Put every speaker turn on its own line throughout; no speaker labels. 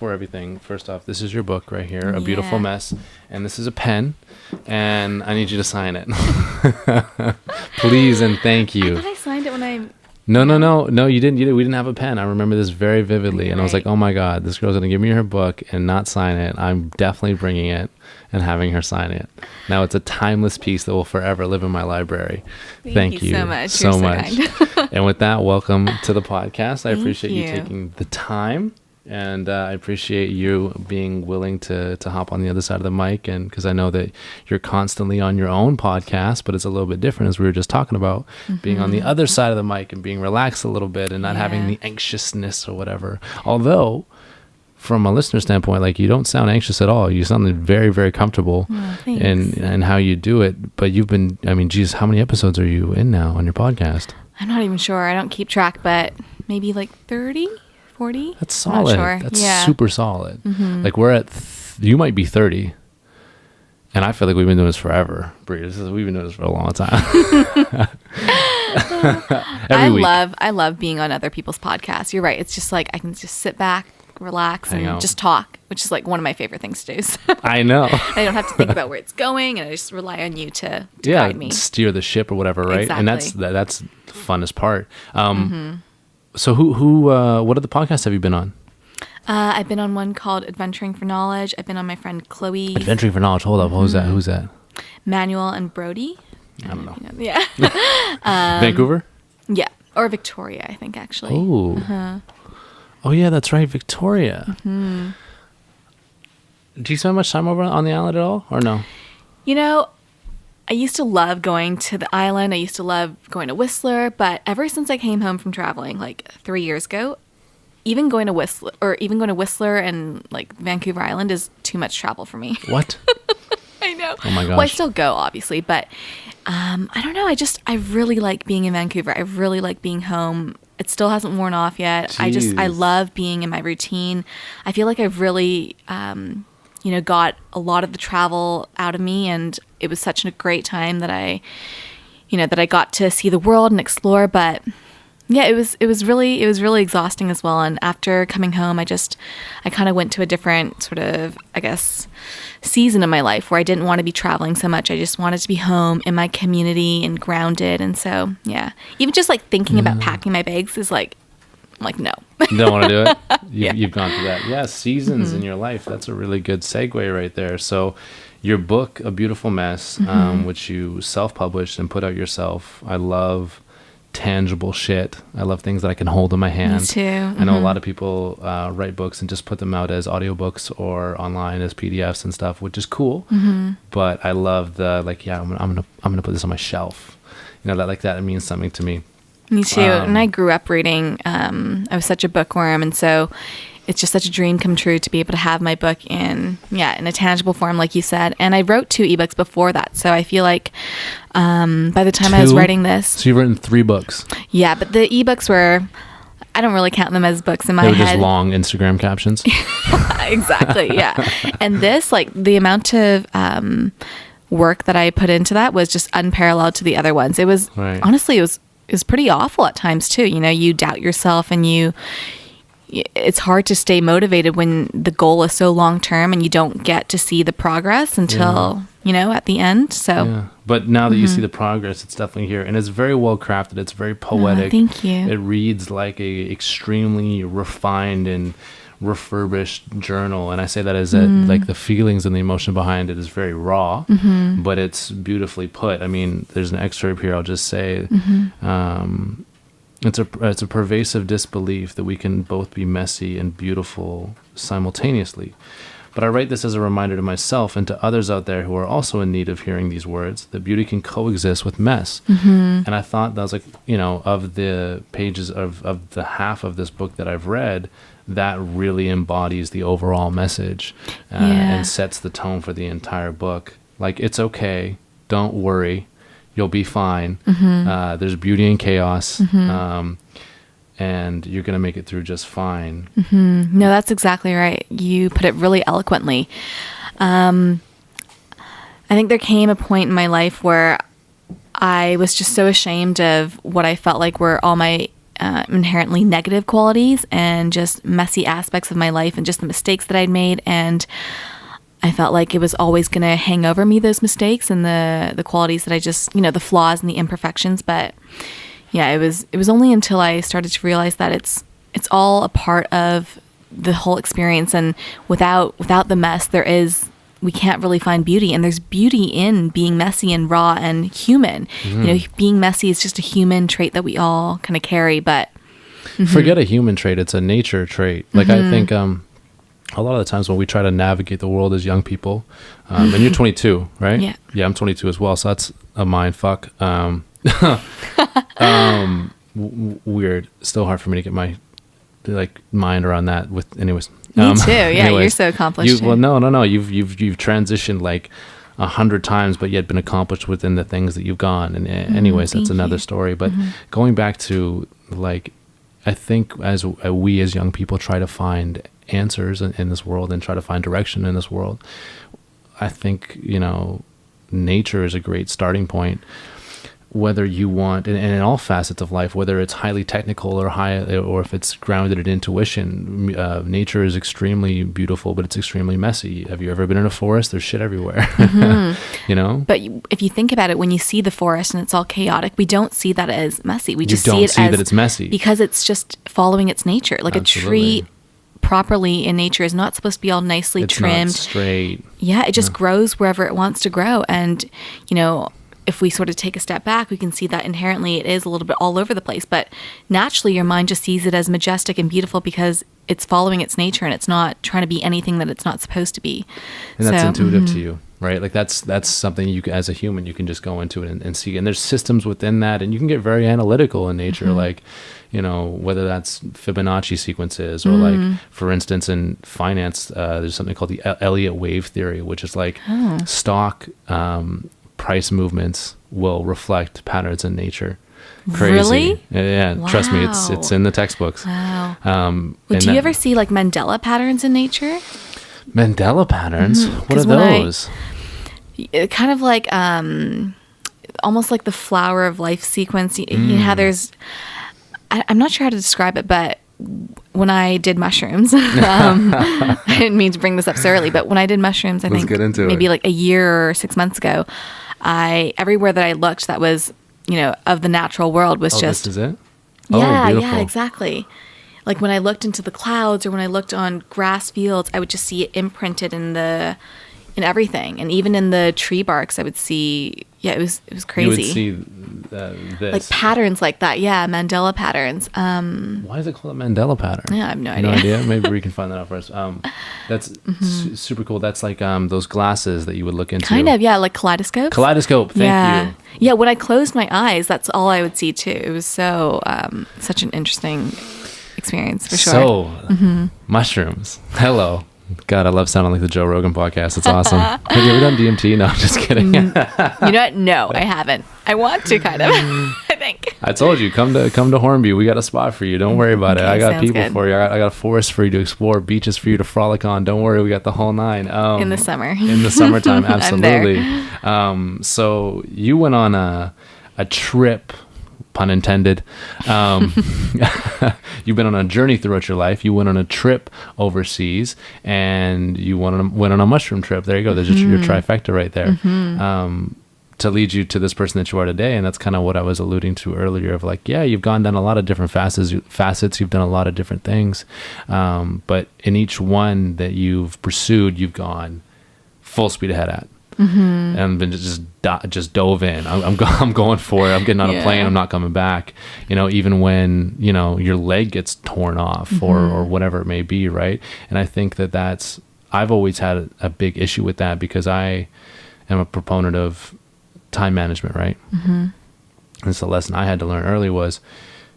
before everything, first off, this is your book right here, A Beautiful Mess, and this is a pen, and I need you to sign it. Please and thank you.
I thought I signed it when I...
No, you didn't. We didn't have a pen. I remember this very vividly, and I was like, oh my God, this girl's going to give me her book and not sign it. I'm definitely bringing it and having her sign it. Now it's a timeless piece that will forever live in my library. Thank you
so much.
So
You're
much.
so kind.
And with that, welcome to the podcast. I
Thank
appreciate you
you
taking the time. And I appreciate you being willing to hop on the other side of the mic, and because I know that you're constantly on your own podcast, but it's a little bit different, as we were just talking about, being on the other side of the mic and being relaxed a little bit and not having the anxiousness or whatever. Although, from a listener standpoint, like, you don't sound anxious at all. You sound very, very comfortable in how you do it. But you've been, I mean, geez, how many episodes are you in now on your podcast?
I'm not even sure. I don't keep track, but maybe like 30? 40?
That's solid.
I'm not sure.
That's super solid. Like, we're at you might be 30, and I feel like we've been doing this forever. Bree, we've been doing this for a long time.
I love being on other people's podcasts. You're right. It's just like I can just sit back, relax, and just talk, which is like one of my favorite things to do. So
I know.
I don't have to think about where it's going, and I just rely on you to guide me.
Steer the ship or whatever, right?
Exactly.
And that's the funnest part. So what other podcasts have you been on?
I've been on one called Adventuring for Knowledge. I've been on my friend Chloe.
Adventuring for Knowledge. Hold up. Who's that?
Manuel and Brody.
I don't know.
Yeah.
Vancouver?
Yeah. Or Victoria, I think, actually.
Oh. Oh, yeah, that's right. Victoria. Do you spend much time over on the island at all, or no?
You know, I used to love going to the island. I used to love going to Whistler, but ever since I came home from traveling like 3 years ago, even going to Whistler and like Vancouver Island is too much travel for me.
What?
I know.
Oh my gosh.
Well, I still go, obviously, but I don't know. I really like being in Vancouver. I really like being home. It still hasn't worn off yet.
Jeez.
I love being in my routine. I feel like I've really, got a lot of the travel out of me, and it was such a great time that I got to see the world and explore. But yeah, it was really exhausting as well. And after coming home, I kind of went to a different sort of, I guess, season of my life where I didn't want to be traveling so much. I just wanted to be home in my community and grounded. And so, yeah, even just like thinking about packing my bags is like, I'm like, no.
You don't want to do it? You've gone through that. Yeah, seasons in your life. That's a really good segue right there. So your book, A Beautiful Mess, which you self-published and put out yourself. I love tangible shit. I love things that I can hold in my hand.
Me too.
I know a lot of people write books and just put them out as audiobooks or online as PDFs and stuff, which is cool. But I love the I'm gonna put this on my shelf. You know, that means something to me.
Me too. And I grew up reading. I was such a bookworm, and so it's just such a dream come true to be able to have my book in a tangible form, like you said. And I wrote 2 ebooks before that, so I feel like by the time I was writing this,
so you've written 3 books.
Yeah, but the ebooks I don't really count them as books in my head.
They were just long Instagram captions.
Exactly. Yeah, and this, like, the amount of work that I put into that was just unparalleled to the other ones. It was honestly, it was pretty awful at times too. You know, you doubt yourself, and it's hard to stay motivated when the goal is so long term and you don't get to see the progress until at the end. So
but now that you see the progress, it's definitely here, and it's very well crafted. It's very poetic.
Thank you.
It reads like a extremely refined and refurbished journal, and I say that as like the feelings and the emotion behind it is very raw, but it's beautifully put. I mean, there's an excerpt here I'll just say. It's a pervasive disbelief that we can both be messy and beautiful simultaneously. But I write this as a reminder to myself and to others out there who are also in need of hearing these words, that beauty can coexist with mess. And I thought that was like, of the pages of the half of this book that I've read, that really embodies the overall message and sets the tone for the entire book. Like, it's okay. Don't worry. You'll be fine. There's beauty in chaos. And you're going to make it through just fine.
No, that's exactly right. You put it really eloquently. I think there came a point in my life where I was just so ashamed of what I felt like were all my inherently negative qualities and just messy aspects of my life and just the mistakes that I'd made. And I felt like it was always going to hang over me, those mistakes and the qualities that I just, the flaws and the imperfections. But yeah, it was only until I started to realize that it's all a part of the whole experience. And without the mess, we can't really find beauty. And there's beauty in being messy and raw and human. Being messy is just a human trait that we all kind of carry, but
forget a human trait. It's a nature trait. Like I think, a lot of the times when we try to navigate the world as young people, and you're 22, right? Yeah, I'm 22 as well. So that's a mind fuck. Weird. Still hard for me to get my mind around that. Anyways.
Me too. Yeah, anyways, you're so accomplished.
No. You've transitioned like 100 times, but yet been accomplished within the things that you've gone. And anyways, that's another story. But going back to I think as we as young people try to find answers in this world and try to find direction in this world, I think nature is a great starting point. Whether you want, and in all facets of life, whether it's highly technical or if it's grounded in intuition, nature is extremely beautiful, but it's extremely messy. Have you ever been in a forest? There's shit everywhere. But
if you think about it, when you see the forest and it's all chaotic, we don't see that as messy. We just
see
that
it's messy
because it's just following its nature. Like
Absolutely.
A tree properly in nature is not supposed to be all nicely trimmed.
It's not straight.
Yeah, it just grows wherever it wants to grow. And, if we sort of take a step back, we can see that inherently it is a little bit all over the place. But naturally, your mind just sees it as majestic and beautiful because it's following its nature and it's not trying to be anything that it's not supposed to be.
And that's intuitive to you, right? Like that's something you, as a human, you can just go into it and see. And there's systems within that, and you can get very analytical in nature, like, whether that's Fibonacci sequences or like, for instance, in finance, there's something called the Elliott wave theory, which is like stock price movements will reflect patterns in nature. Crazy.
Really?
Yeah.
Wow.
Trust me, it's in the textbooks.
Wow. Do you ever see like Mandela patterns in nature?
Mandela patterns? What are those?
Kind of like almost like the flower of life sequence. You know how there's, I'm not sure how to describe it, but when I did mushrooms, I didn't mean to bring this up so early, but when I did mushrooms, I think maybe like a year or 6 months ago, everywhere that I looked that was, of the natural world was just.
This is it?
Yeah,
beautiful.
Yeah, exactly. Like when I looked into the clouds or when I looked on grass fields, I would just see it imprinted in everything. And even in the tree barks, I would see, it was crazy.
You would see this.
Like patterns like that. Yeah. Mandela patterns.
Why is it called a Mandela pattern?
Yeah, I have no idea.
No idea? Maybe we can find that out for us. That's super cool. That's like those glasses that you would look into.
Kind of, yeah, like kaleidoscopes.
Kaleidoscope, thank you.
Yeah, when I closed my eyes, that's all I would see too. It was so, such an interesting experience for sure.
So, mushrooms. Hello. God, I love sounding like the Joe Rogan podcast. It's awesome. Have you ever done DMT? No, I'm just kidding.
You know what? No, I haven't. I want to kind of, I think.
I told you, come to Hornby. We got a spot for you. Don't worry about it. I got people
good.
for you. I got a forest for you to explore, beaches for you to frolic on. Don't worry, we got the whole nine.
In the summer.
In the summertime, absolutely.
I'm there.
So you went on a trip, pun intended. You've been on a journey throughout your life. You went on a trip overseas, and you went on a mushroom trip. There you go. There's your trifecta right there. To lead you to this person that you are today. And that's kind of what I was alluding to earlier of like, yeah, you've gone down a lot of different facets. You've done a lot of different things. But in each one that you've pursued, you've gone full speed ahead at. And been just dove in. I'm going for it. I'm getting on a plane. I'm not coming back. Even when your leg gets torn off or whatever it may be, right? And I think that's I've always had a big issue with that because I am a proponent of time management, right? And so the lesson I had to learn early was,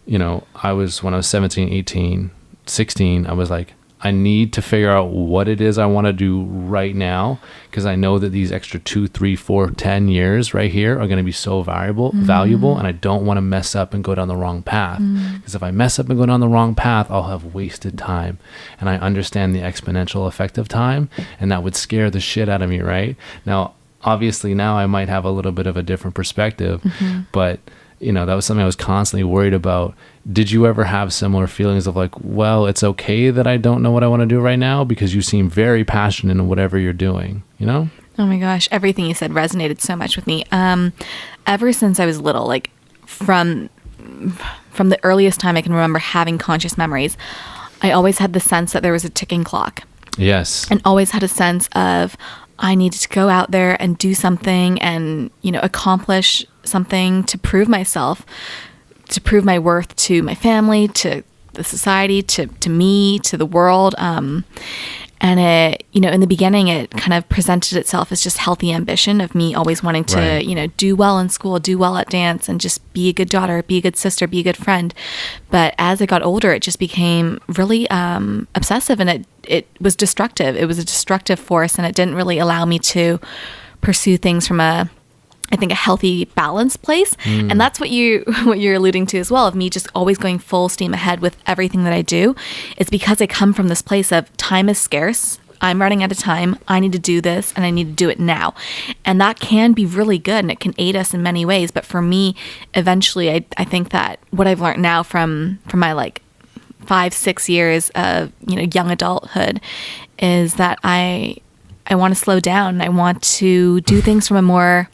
when I was 17, 18, 16, I was like, I need to figure out what it is I want to do right now, because I know that these extra 2, 3, 4, 10 years right here are going to be so valuable, and I don't want to mess up and go down the wrong path. Because if I mess up and go down the wrong path, I'll have wasted time. And I understand the exponential effect of time, and that would scare the shit out of me, right? Now, obviously now I might have a little bit of a different perspective, but that was something I was constantly worried about did you ever have similar feelings of like, well, it's okay that I don't know what I want to do right now, because you seem very passionate in whatever you're doing, you know?
Oh my gosh, everything you said resonated so much with me. Ever since I was little, like from the earliest time I can remember having conscious memories, I always had the sense that there was a ticking clock.
Yes.
And always had a sense of I needed to go out there and do something and, you know, accomplish something to prove myself, to prove my worth to my family, to the society, to me, to the world. And it, you know, in the beginning, it kind of presented itself as just healthy ambition of me always wanting to,
Right.
you know, do well in school, do well at dance, and just be a good daughter, be a good sister, be a good friend. But as I got older, it just became really obsessive, and it was destructive. It was a destructive force, and it didn't really allow me to pursue things from I think a healthy, balanced place. And that's what you're alluding to as well, of me just always going full steam ahead with everything that I do. It's because I come from this place of time is scarce. I'm running out of time. I need to do this and I need to do it now. And that can be really good and it can aid us in many ways. But for me, eventually, I think that what I've learned now from my like 5-6 years of, you know, young adulthood is that I want to slow down. I want to do things from a more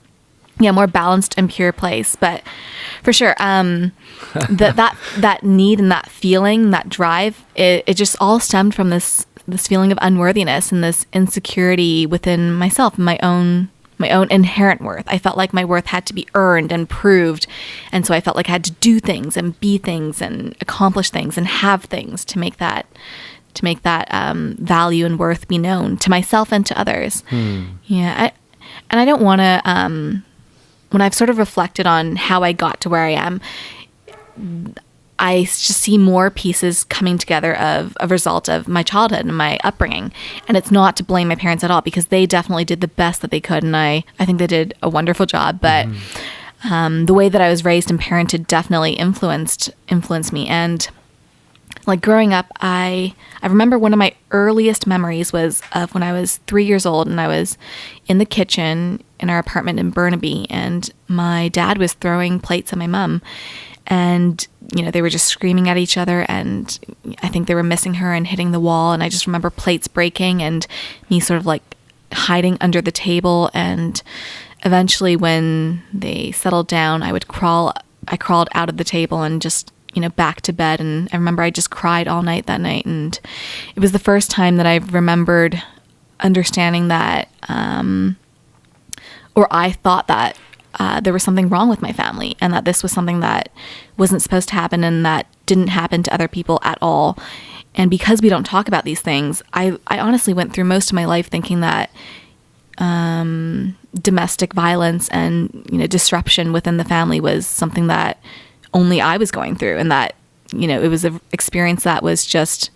balanced and pure place. But for sure, that need and that feeling, that drive, it just all stemmed from this feeling of unworthiness and this insecurity within myself, my own inherent worth. I felt like my worth had to be earned and proved, and so I felt like I had to do things and be things and accomplish things and have things to make that value and worth be known to myself and to others. Yeah, I don't want to. When I've sort of reflected on how I got to where I am, I just see more pieces coming together of a result of my childhood and my upbringing. And it's not to blame my parents at all, because they definitely did the best that they could. And I think they did a wonderful job. But the way that I was raised and parented definitely influenced me. And like growing up, I remember one of my earliest memories was of when I was 3 years old and I was in the kitchen in our apartment in Burnaby, and my dad was throwing plates at my mom, and you know, they were just screaming at each other, and I think they were missing her and hitting the wall, and I just remember plates breaking and me sort of like hiding under the table. And eventually when they settled down, I crawled out of the table and just, you know, back to bed. And I remember I just cried all night that night. And it was the first time that I remembered understanding that, or I thought that there was something wrong with my family, and that this was something that wasn't supposed to happen and that didn't happen to other people at all. And because we don't talk about these things, I honestly went through most of my life thinking that domestic violence and, you know, disruption within the family was something that only I was going through, and that, you know, it was an experience that was just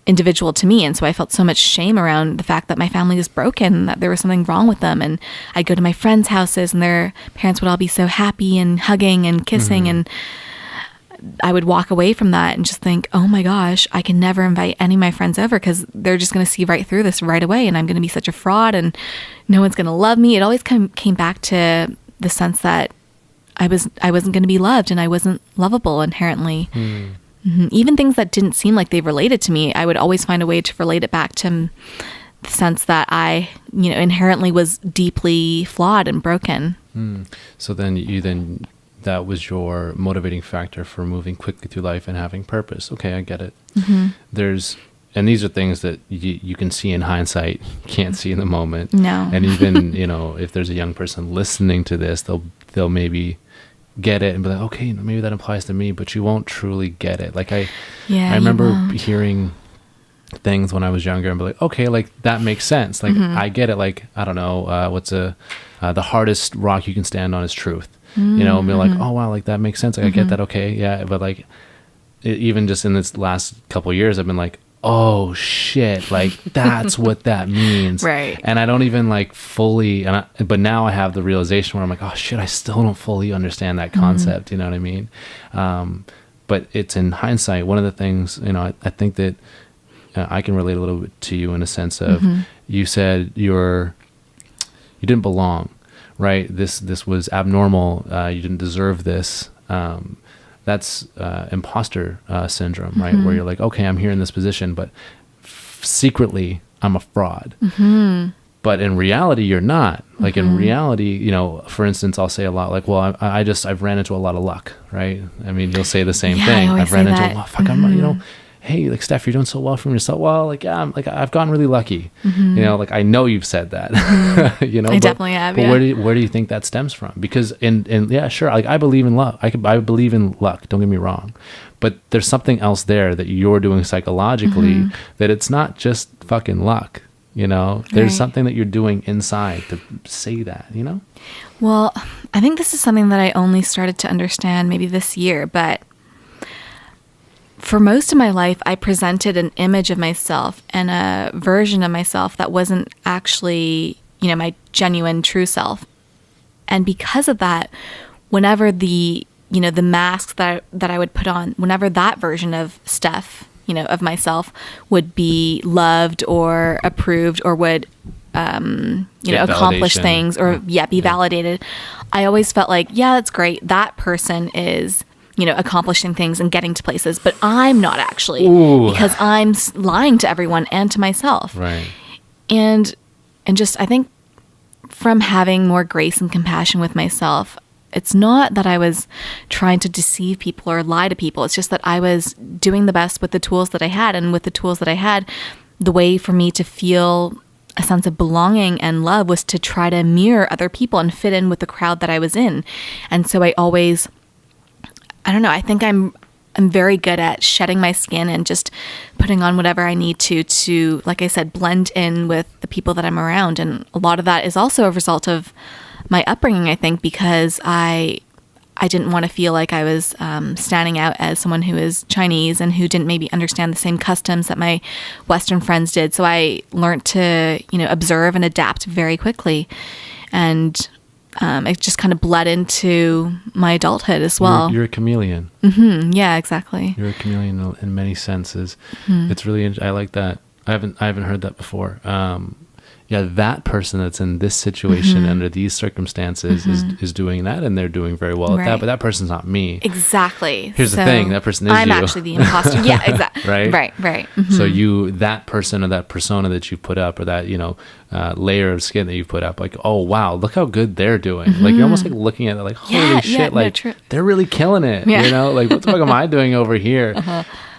individual to me. And so I felt so much shame around the fact that my family was broken, that there was something wrong with them. And I'd go to my friends' houses and their parents would all be so happy and hugging and kissing. And I would walk away from that and just think, oh my gosh, I can never invite any of my friends over because they're just going to see right through this right away. And I'm going to be such a fraud and no one's going to love me. It always came back to the sense that I wasn't going to be loved and I wasn't lovable inherently. Even things that didn't seem like they related to me, I would always find a way to relate it back to the sense that I, you know, inherently was deeply flawed and broken.
So then that was your motivating factor for moving quickly through life and having purpose. Okay, I get it. And these are things that you can see in hindsight, can't see in the moment.
No.
And even, you know, if there's a young person listening to this, they'll maybe get it and be like, okay, maybe that applies to me, but you won't truly get it. Like I remember hearing things when I was younger and be like, okay, like that makes sense. Like I get it. Like, I don't know, what's the hardest rock you can stand on is truth. You know, and be like, oh wow, like that makes sense. Like I get that. Okay. Yeah. But like, even just in this last couple of years, I've been like, oh shit, like that's what that means.
Right.
And I don't even like fully, but now I have the realization where I'm like, oh shit, I still don't fully understand that concept. You know what I mean? But it's in hindsight. One of the things, you know, I think that I can relate a little bit to you in a sense of, you said you didn't belong, right? This was abnormal. You didn't deserve this. that's imposter syndrome, right? Where you're like, okay, I'm here in this position, but secretly I'm a fraud. But in reality, you're not. Like in reality, you know, for instance, I'll say a lot like, well, I've ran into a lot of luck, right? I mean, you'll say the same thing. I've ran into a lot, I'm, you know, hey, like, Steph, you're doing so well for yourself. Well, like, yeah, I've gotten really lucky. You know, like, I know you've said that, you know,
I definitely have.
But where do you think that stems from? Because yeah, sure. Like, I believe in luck. I believe in luck. Don't get me wrong. But there's something else there that you're doing psychologically that it's not just fucking luck. You know, there's something that you're doing inside to say that, you know?
Well, I think this is something that I only started to understand maybe this year, but for most of my life, I presented an image of myself and a version of myself that wasn't actually, you know, my genuine true self. And because of that, whenever the masks that I would put on, whenever that version of Steph, you know, of myself would be loved or approved or would, you know, accomplish things or be validated, I always felt like, yeah, that's great. That person is, you know, accomplishing things and getting to places, but I'm not actually because I'm lying to everyone and to myself.
Right.
And just, I think from having more grace and compassion with myself, it's not that I was trying to deceive people or lie to people. It's just that I was doing the best with the tools that I had. And with the tools that I had, the way for me to feel a sense of belonging and love was to try to mirror other people and fit in with the crowd that I was in. And so I always, I don't know, I think I'm very good at shedding my skin and just putting on whatever I need to, like I said, blend in with the people that I'm around. And a lot of that is also a result of my upbringing, I think, because I didn't want to feel like I was standing out as someone who is Chinese and who didn't maybe understand the same customs that my Western friends did. So I learned to, you know, observe and adapt very quickly. And it just kind of bled into my adulthood as well.
You're a chameleon.
Yeah, exactly.
You're a chameleon in many senses. It's really, I like that. I haven't heard that before. Yeah, that person that's in this situation under these circumstances is doing that, and they're doing very well at that. But that person's not me.
Exactly.
Here's the thing: that person is
I'm
you.
I'm actually the imposter. Yeah, exactly.
Right.
Mm-hmm.
So that person or that persona that you put up, or that layer of skin that you put up, like, oh wow, look how good they're doing. Like you're almost like looking at it, like holy shit, like they're really killing it.
Yeah.
You know, like what the fuck am I doing over here?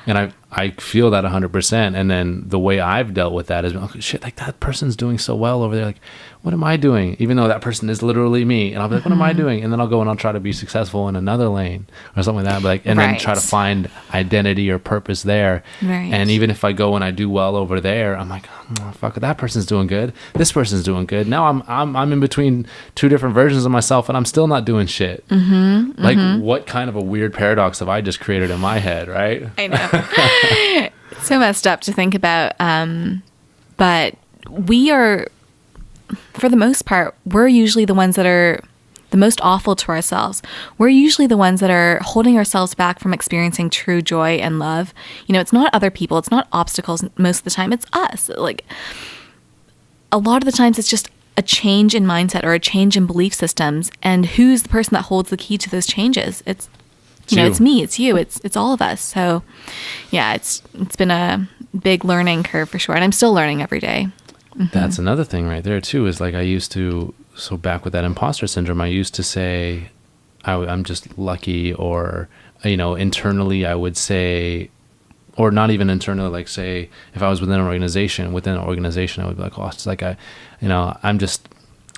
And I feel that 100%. And then the way I've dealt with that is, oh, shit, like that person's doing so well over there. Like, what am I doing? Even though that person is literally me. And I'll be like, what am I doing? And then I'll go and I'll try to be successful in another lane or something like that. But like, and then try to find identity or purpose there.
Right.
And even if I go and I do well over there, I'm like, oh, fuck, that person's doing good. This person's doing good. Now I'm in between two different versions of myself and I'm still not doing shit. Like, what kind of a weird paradox have I just created in my head, right?
I know. It's so messed up to think about. But we are, for the most part, we're usually the ones that are the most awful to ourselves. We're usually the ones that are holding ourselves back from experiencing true joy and love. You know, it's not other people. It's not obstacles most of the time. It's us. Like, a lot of the times it's just a change in mindset or a change in belief systems. And who's the person that holds the key to those changes? It's it's me, it's you, it's all of us. So yeah, it's been a big learning curve for sure. And I'm still learning every day.
That's another thing right there too, is like so back with that imposter syndrome, I used to say I'm just lucky, or, internally I would say, or not even internally, like say if I was within an organization, I would be like, oh, it's like I'm just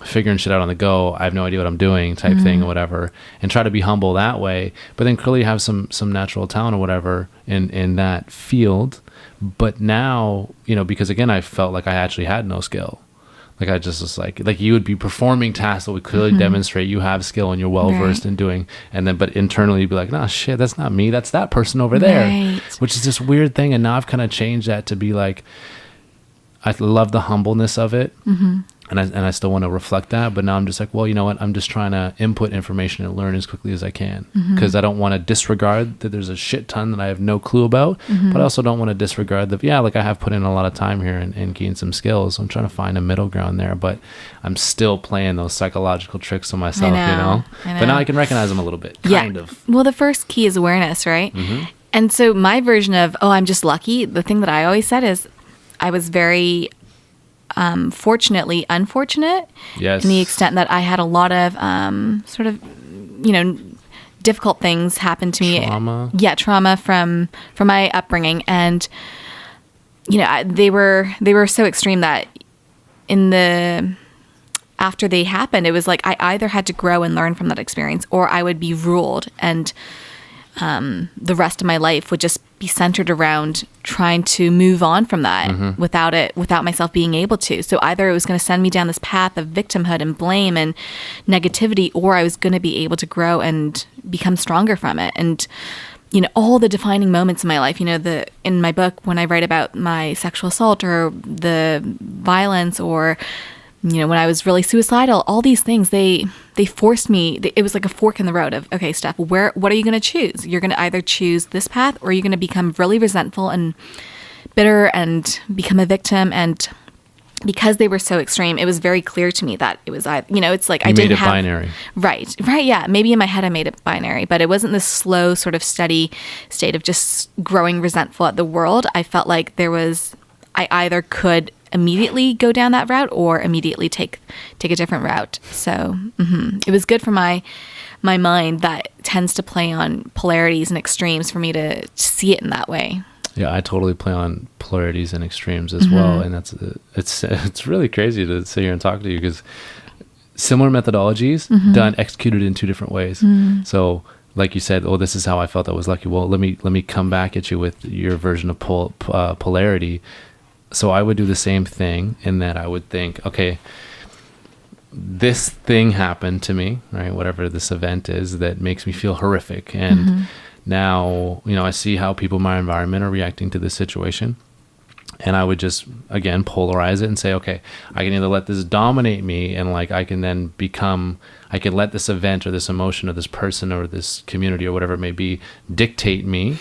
figuring shit out on the go. I have no idea what I'm doing type thing or whatever, and try to be humble that way. But then clearly have some natural talent or whatever in that field. But now, because again, I felt like I actually had no skill. Like I just was like you would be performing tasks that would clearly demonstrate you have skill and you're well versed in doing, and then but internally you'd be like, nah, shit, that's not me, that's that person over there, which is this weird thing. And now I've kind of changed that to be like, I love the humbleness of it. And I still want to reflect that, but now I'm just like, well, you know what? I'm just trying to input information and learn as quickly as I can, because I don't want to disregard that there's a shit ton that I have no clue about, but I also don't want to disregard that, like I have put in a lot of time here and gained some skills. I'm trying to find a middle ground there, but I'm still playing those psychological tricks on myself,
I know.
But now I can recognize them a little bit, kind of.
Well, the first key is awareness, right? And so my version of, I'm just lucky, the thing that I always said is I was very fortunately unfortunate,
yes,
in the extent that I had a lot of sort of, difficult things happen to me. Trauma from my upbringing, and they were so extreme that after they happened, it was like I either had to grow and learn from that experience, or I would be ruled, and the rest of my life would just be centered around trying to move on from that without myself being able to. So either it was going to send me down this path of victimhood and blame and negativity, or I was going to be able to grow and become stronger from it. And all the defining moments in my life, in my book, when I write about my sexual assault or the violence, or when I was really suicidal, all these things, they forced me, it was like a fork in the road of, okay, Steph, what are you going to choose? You're going to either choose this path, or you're going to become really resentful and bitter and become a victim. And because they were so extreme, it was very clear to me that it was, it's like I didn't have... binary. Right, yeah. Maybe in my head I made it binary, but it wasn't this slow sort of steady state of just growing resentful at the world. I felt like I either could immediately go down that route or immediately take a different route. So it was good for my mind that tends to play on polarities and extremes for me to see it in that way.
Yeah, I totally play on polarities and extremes as well, and it's really crazy to sit here and talk to you, because similar methodologies executed in two different ways. So like you said, this is how I felt I was lucky. Well, let me come back at you with your version of polarity. So I would do the same thing, in that I would think, okay, this thing happened to me, right? Whatever this event is that makes me feel horrific. And now, I see how people in my environment are reacting to this situation. And I would just, again, polarize it and say, okay, I can either let this dominate me, and I can then I can let this event or this emotion or this person or this community or whatever it may be dictate me,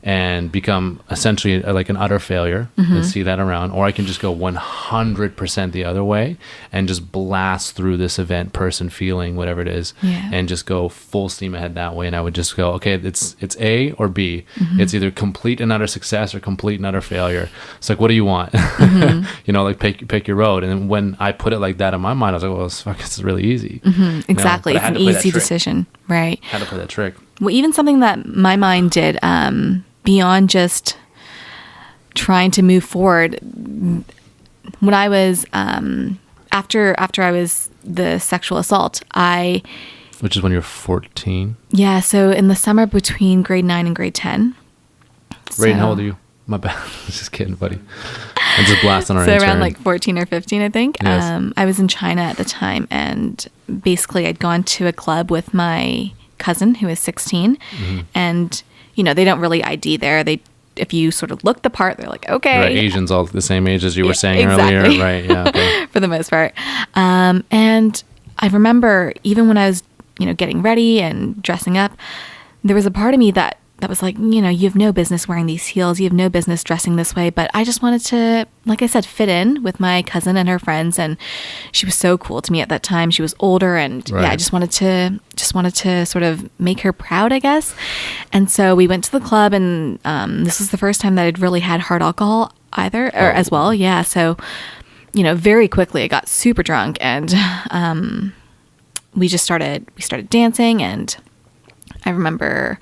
and become essentially like an utter failure and see that around. Or I can just go 100% the other way and just blast through this event, person, feeling, whatever it is, and just go full steam ahead that way. And I would just go, okay, it's A or B. It's either complete and utter success or complete and utter failure. It's like, what do you want? Pick your road. And then when I put it like that in my mind, I was like, well, it's really easy.
Exactly. It's an easy decision, right?
I had to play that trick.
Well, even something that my mind did, beyond just trying to move forward, when I was after I was the sexual assault,
which is when you're 14.
Yeah, so in the summer between grade 9 and grade 10.
Right, how old are you? My bad. Just kidding, buddy. I'm just blasting our intern.
Around like 14 or 15, I think.
Yes.
I was in China at the time, and basically I'd gone to a club with my cousin who was 16, and they don't really ID there. If you sort of look the part, they're like, okay.
Right, Asians all the same age as you were saying earlier. Right, yeah. Okay.
For the most part. And I remember even when I was, getting ready and dressing up, there was a part of me that was like, you have no business wearing these heels. You have no business dressing this way. But I just wanted to, like I said, fit in with my cousin and her friends. And she was so cool to me at that time. She was older, and I just wanted to sort of make her proud, I guess. And so we went to the club, and this was the first time that I'd really had hard alcohol as well. Yeah. So, very quickly I got super drunk, and we started dancing, and I remember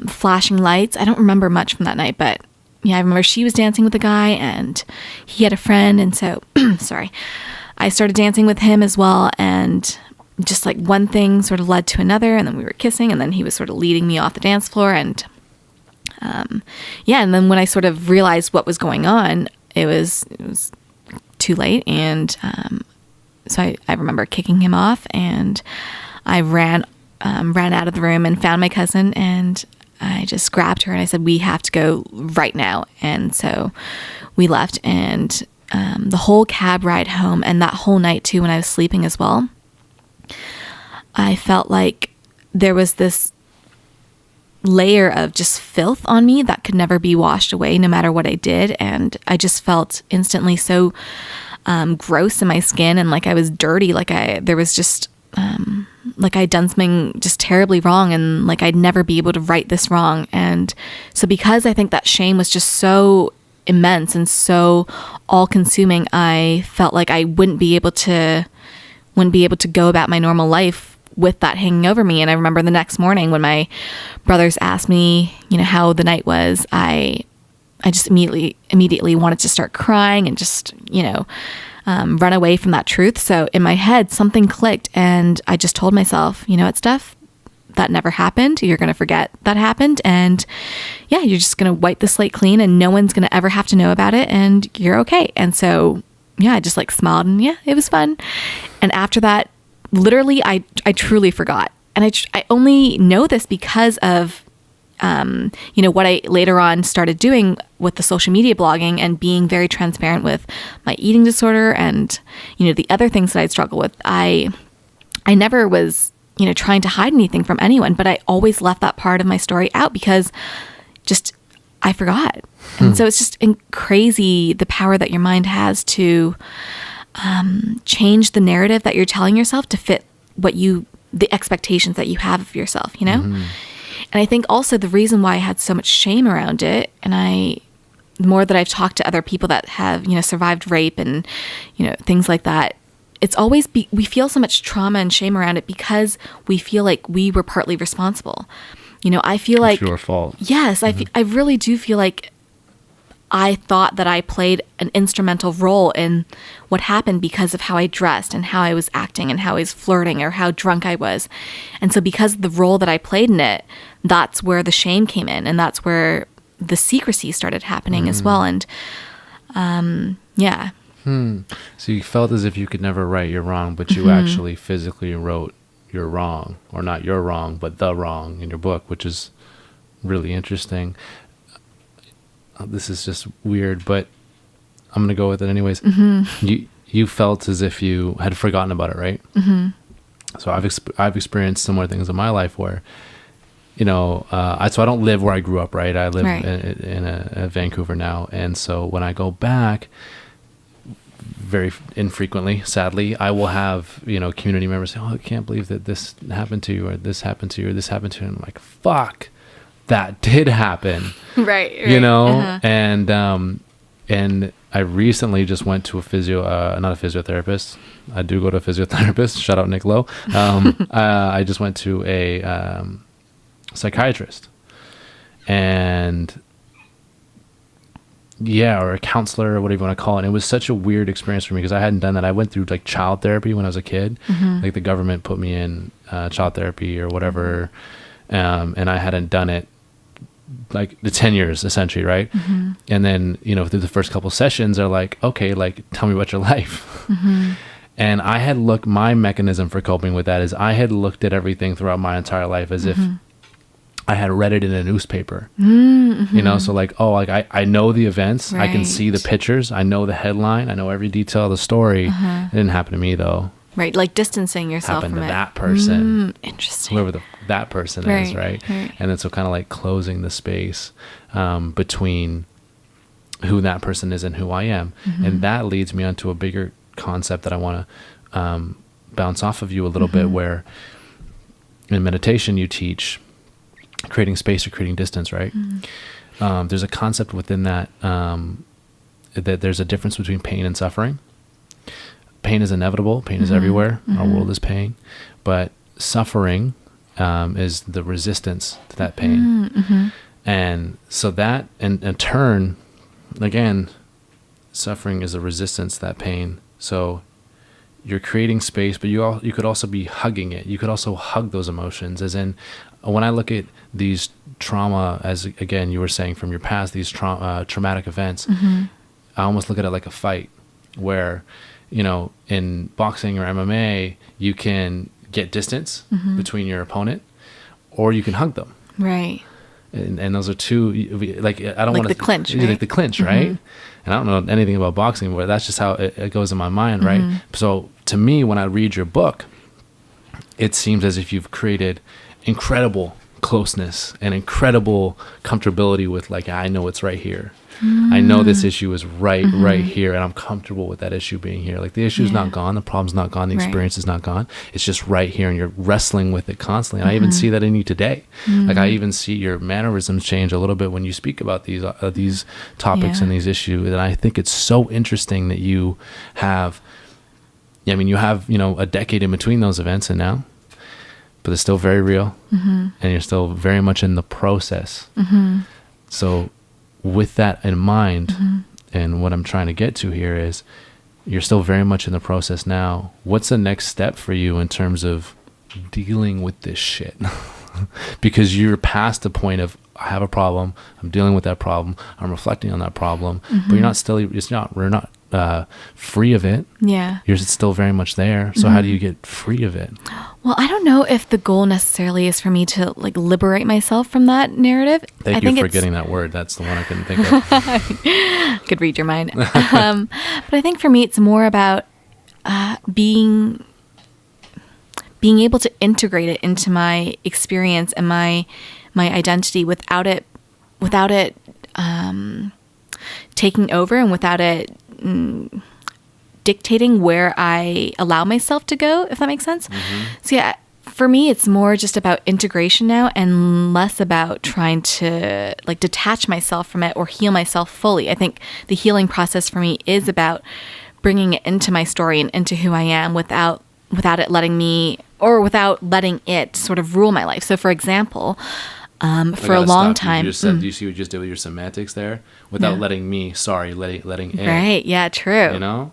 flashing lights. I don't remember much from that night, but I remember she was dancing with a guy, and he had a friend, and so sorry, I started dancing with him as well, and just like one thing sort of led to another, and then we were kissing, and then he was sort of leading me off the dance floor, and and then when I sort of realized what was going on, it was too late, and so I remember kicking him off, and I ran out of the room and found my cousin, and I just grabbed her and I said, we have to go right now. And so we left, and the whole cab ride home and that whole night too, when I was sleeping as well, I felt like there was this layer of just filth on me that could never be washed away no matter what I did. And I just felt instantly so gross in my skin, and like I was dirty, like there was just like I'd done something just terribly wrong, and like I'd never be able to right this wrong. And so because I think that shame was just so immense and so all consuming, I felt like I wouldn't be able to go about my normal life with that hanging over me. And I remember the next morning when my brothers asked me, how the night was, I just immediately wanted to start crying and just, run away from that truth. So in my head, something clicked, and I just told myself, you know what, Steph, that never happened. You're going to forget that happened. And yeah, you're just going to wipe the slate clean, and no one's going to ever have to know about it, and you're okay. And so, yeah, I just like smiled, and yeah, it was fun. And after that, literally, I truly forgot. And I only know this because of, what I later on started doing with the social media blogging and being very transparent with my eating disorder and, the other things that I'd struggle with. I never was, trying to hide anything from anyone, but I always left that part of my story out because just, I forgot. And so it's just crazy the power that your mind has to change the narrative that you're telling yourself to fit the expectations that you have of yourself, And I think also the reason why I had so much shame around it, and the more that I've talked to other people that have, survived rape and, things like that, it's always, we feel so much trauma and shame around it because we feel like we were partly responsible. I feel like
it's your fault.
Yes, I really do feel like I thought that I played an instrumental role in what happened because of how I dressed and how I was acting and how I was flirting or how drunk I was. And so because of the role that I played in it, that's where the shame came in, and that's where the secrecy started happening as well. And yeah.
So you felt as if you could never right your wrong, but you actually physically wrote your wrong, or not your wrong, but the wrong in your book, which is really interesting. This is just weird, but I'm going to go with it anyways. You felt as if you had forgotten about it, right? So I've experienced similar things in my life where, so I don't live where I grew up, right? I live in Vancouver now. And so when I go back, very infrequently, sadly, I will have, community members say, oh, I can't believe that this happened to you, or this happened to you, or this happened to you. And I'm like, fuck, that did happen.
Right.
And I recently just went to not a physiotherapist. I do go to a physiotherapist. Shout out Nick Lowe. I just went to a psychiatrist, and or a counselor, or whatever you want to call it. And it was such a weird experience for me because I hadn't done that. I went through like child therapy when I was a kid. Like the government put me in child therapy or whatever. And I hadn't done it like the 10 years essentially. Right. And then, through the first couple sessions they're like, okay, like tell me about your life. And I had my mechanism for coping with that is I had looked at everything throughout my entire life as if I had read it in a newspaper, so like, I know the events, I can see the pictures, I know the headline, I know every detail of the story. It didn't happen to me though.
Right, like distancing yourself
happened
from
to
it.
that person.
Interesting.
Whoever that person is, right? And then so kind of like closing the space between who that person is and who I am. And that leads me onto a bigger concept that I want to bounce off of you a little bit, where in meditation you teach creating space or creating distance, right? There's a concept within that that there's a difference between pain and suffering. Pain is inevitable. Pain is everywhere. Our world is pain. But suffering is the resistance to that pain. And so that, in turn, again, suffering is a resistance to that pain. So you're creating space, but you could also be hugging it. You could also hug those emotions, as in, when I look at these trauma, as again you were saying from your past, these traumatic events, I almost look at it like a fight, where in boxing or MMA you can get distance between your opponent, or you can hug them.
Right.
And those are two, like, I don't
Like
want
the clinch, right?
like the clinch, right? And I don't know anything about boxing, but that's just how it goes in my mind, right? So to me, when I read your book, it seems as if you've created incredible closeness and incredible comfortability with, like, I know it's right here. I know this issue is right here, and I'm comfortable with that issue being here. Like, the issue is not gone, the problem's not gone, the experience is not gone. It's just right here, and you're wrestling with it constantly. And I even see that in you today. Like, I even see your mannerisms change a little bit when you speak about these topics and these issues. And I think it's so interesting that you have, you have, a decade in between those events and now, but it's still very real, and you're still very much in the process. So with that in mind, and what I'm trying to get to here is, you're still very much in the process now. What's the next step for you in terms of dealing with this shit? Because you're past the point of, I have a problem, I'm dealing with that problem, I'm reflecting on that problem, but we're not free of it.
Yeah.
You're still very much there. So how do you get free of it?
Well, I don't know if the goal necessarily is for me to, like, liberate myself from that narrative.
Thank you for getting that word. That's the one I couldn't think of.
Could read your mind. But I think for me, it's more about being able to integrate it into my experience and my identity without it taking over, and without it dictating where I allow myself to go, if that makes sense. So yeah, for me, it's more just about integration now, and less about trying to, like, detach myself from it or heal myself fully. I think the healing process for me is about bringing it into my story and into who I am without it letting me, or without letting it sort of rule my life. So for example, for a long time.
You see what you just did with your semantics there? Without letting it.
Right. Yeah, true.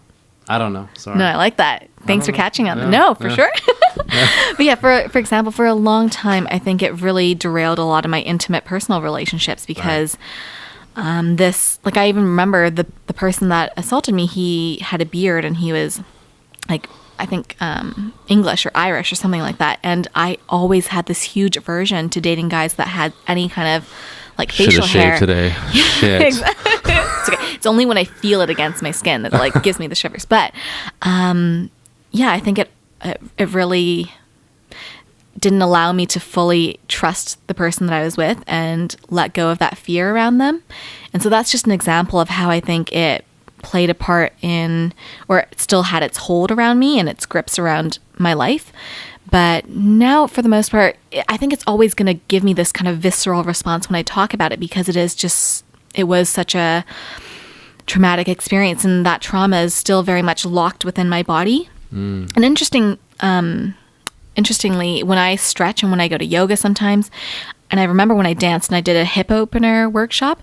I don't know. Sorry.
No, I like that. Thanks for catching on.
Yeah,
No, for sure. But yeah, for example, for a long time, I think it really derailed a lot of my intimate personal relationships, because I even remember the person that assaulted me, he had a beard, and he was, like, I think English or Irish or something like that. And I always had this huge aversion to dating guys that had any kind of, like, facial hair.
Should have shaved today. Shit.
Exactly. It's okay. It's only when I feel it against my skin that it, like, gives me the shivers. But I think it really didn't allow me to fully trust the person that I was with and let go of that fear around them. And so that's just an example of how I think it played a part in, or it still had its hold around me and its grips around my life. But now, for the most part, I think it's always going to give me this kind of visceral response when I talk about it, because it was such a traumatic experience, and that trauma is still very much locked within my body. And interestingly, when I stretch and when I go to yoga sometimes, and I remember when I danced and I did a hip opener workshop,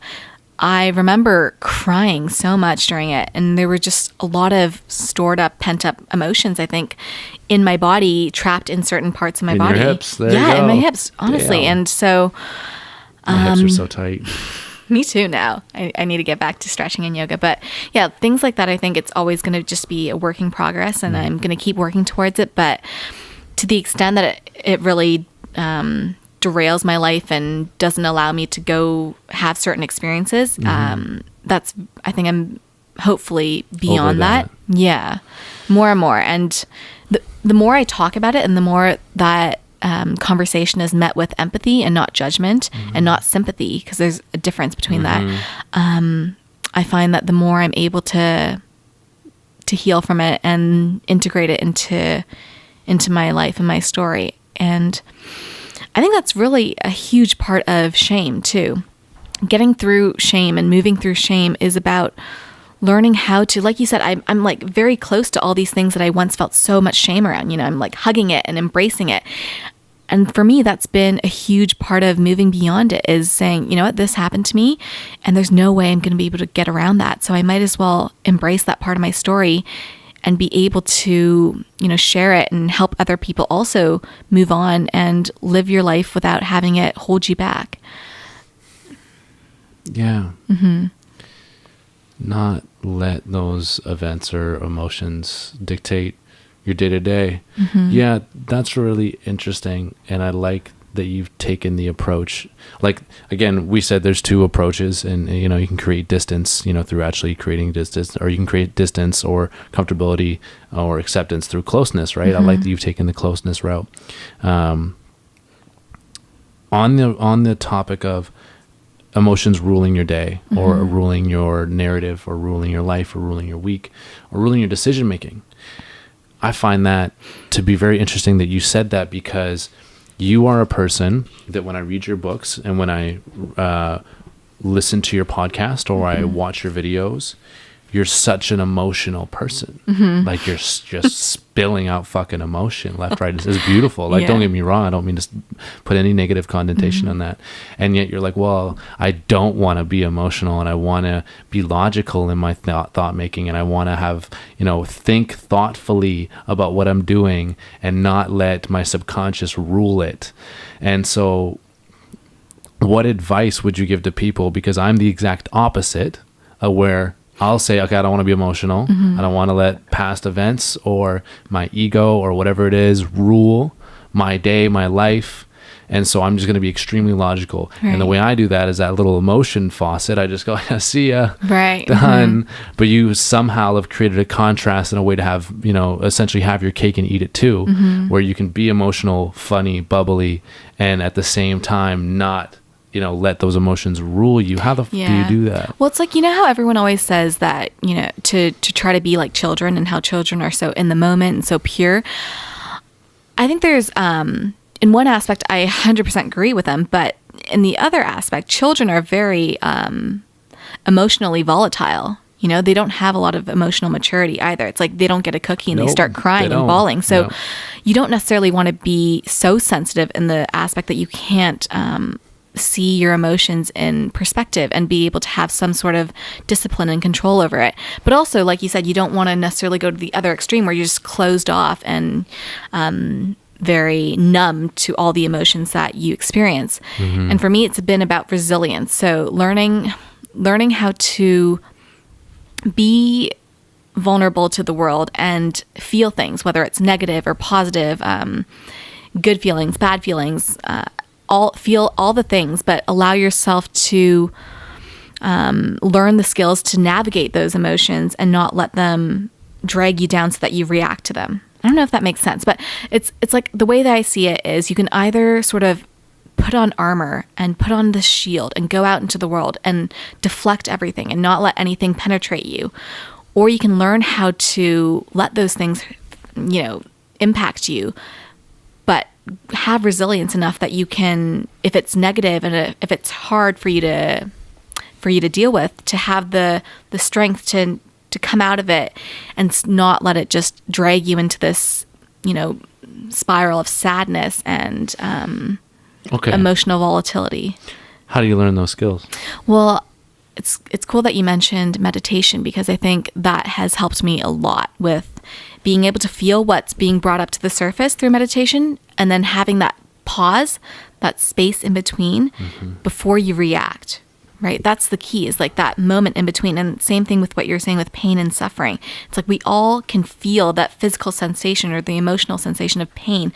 I remember crying so much during it, and there were just a lot of stored up, pent up emotions, I think, in my body, trapped in certain parts of my body.
In your hips. There you go.
In my hips, honestly.
Damn.
And so
my hips are so tight.
Me too now. I need to get back to stretching and yoga. But yeah, things like that, I think it's always going to just be a work in progress, and I'm going to keep working towards it. But to the extent that it really derails my life and doesn't allow me to go have certain experiences, that's, I think I'm hopefully beyond that. Yeah, more and more. And the more I talk about it, and the more that conversation is met with empathy and not judgment, and not sympathy, because there's a difference between that, I find that the more I'm able to heal from it and integrate it into my life and my story. And I think that's really a huge part of shame too. Getting through shame and moving through shame is about learning how to, like you said, I'm like very close to all these things that I once felt so much shame around. I'm like hugging it and embracing it. And for me, that's been a huge part of moving beyond it, is saying, you know what, this happened to me, and there's no way I'm going to be able to get around that. So I might as well embrace that part of my story and be able to, share it and help other people also move on and live your life without having it hold you back.
Yeah. Not let those events or emotions dictate your day to day. Yeah, that's really interesting. And I like that you've taken the approach, like, again, we said there's two approaches, and you can create distance, through actually creating distance, or you can create distance or comfortability or acceptance through closeness, right? I like that you've taken the closeness route. On the topic of emotions ruling your day, or ruling your narrative, or ruling your life, or ruling your week, or ruling your decision making, I find that to be very interesting that you said that, because you are a person that when I read your books and when I listen to your podcast or I watch your videos, you're such an emotional person. Like, you're just spilling out fucking emotion left, right. It's beautiful. Like, don't get me wrong. I don't mean to put any negative connotation on that. And yet you're like, well, I don't want to be emotional, and I want to be logical in my thought making. And I want to have, think thoughtfully about what I'm doing and not let my subconscious rule it. And so what advice would you give to people? Because I'm the exact opposite, where I'll say, okay, I don't want to be emotional. I don't want to let past events or my ego or whatever it is rule my day, my life. And so I'm just going to be extremely logical. Right. And the way I do that is that little emotion faucet. I just go, see ya.
Right.
Done. But you somehow have created a contrast and a way to have, essentially have your cake and eat it too, where you can be emotional, funny, bubbly, and at the same time not let those emotions rule you. How do you do that?
Well, it's like, how everyone always says that, to try to be like children, and how children are so in the moment and so pure. I think there's, in one aspect, I 100% agree with them, but in the other aspect, children are very emotionally volatile. They don't have a lot of emotional maturity either. It's like they don't get a cookie and they start crying and bawling. So you don't necessarily want to be so sensitive in the aspect that you can't see your emotions in perspective and be able to have some sort of discipline and control over it. But also, like you said, you don't want to necessarily go to the other extreme where you're just closed off and very numb to all the emotions that you experience. And for me, it's been about resilience. So learning how to be vulnerable to the world and feel things, whether it's negative or positive, good feelings, bad feelings, feel all the things, but allow yourself to learn the skills to navigate those emotions and not let them drag you down so that you react to them. I don't know if that makes sense, but it's like the way that I see it is you can either sort of put on armor and put on this shield and go out into the world and deflect everything and not let anything penetrate you, or you can learn how to let those things, impact you, but have resilience enough that you can, if it's negative and if it's hard for you to deal with, to have the strength to come out of it and not let it just drag you into this, spiral of sadness and emotional volatility.
How do you learn those skills?
Well, it's cool that you mentioned meditation, because I think that has helped me a lot with being able to feel what's being brought up to the surface through meditation, and then having that pause, that space in between before you react, right? That's the key, is like that moment in between. And same thing with what you're saying with pain and suffering. It's like we all can feel that physical sensation or the emotional sensation of pain,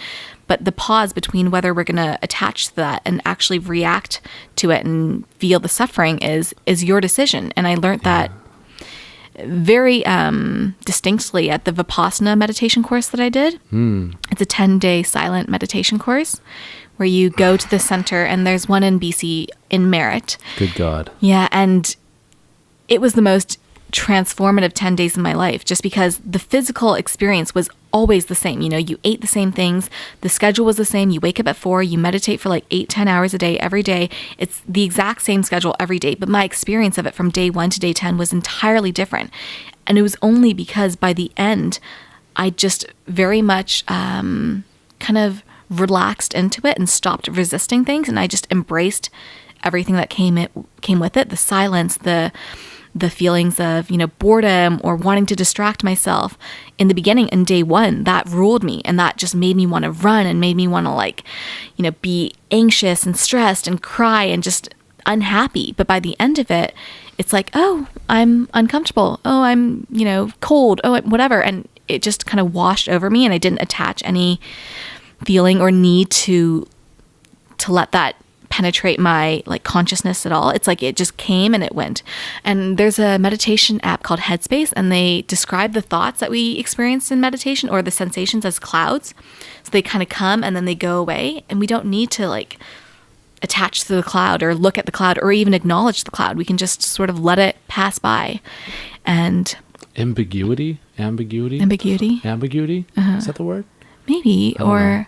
but the pause between whether we're going to attach to that and actually react to it and feel the suffering is your decision. And I learned that very distinctly at the Vipassana meditation course that I did. It's a 10-day silent meditation course where you go to the center, and there's one in BC in Merritt.
Good God.
Yeah, and it was the most transformative 10 days in my life, just because the physical experience was always the same. You ate the same things. The schedule was the same. You wake up at 4, you meditate for like 8-10 hours a day, every day. It's the exact same schedule every day. But my experience of it from day 1 to day 10 was entirely different. And it was only because by the end, I just very much kind of relaxed into it and stopped resisting things. And I just embraced everything that came with it, the silence, the feelings of, boredom or wanting to distract myself. In the beginning, in day 1, that ruled me, and that just made me want to run and made me want to be anxious and stressed and cry and just unhappy. But by the end of it, it's like, oh, I'm uncomfortable. Oh, I'm, cold. Oh, whatever. And it just kind of washed over me, and I didn't attach any feeling or need to to let that penetrate my like consciousness at all. It's like it just came and it went. And there's a meditation app called Headspace, and they describe the thoughts that we experience in meditation or the sensations as clouds. So they kind of come and then they go away, and we don't need to like attach to the cloud or look at the cloud or even acknowledge the cloud. We can just sort of let it pass by. And
Ambiguity.
Ambiguity.
Is that the word?
Maybe.
I don't know.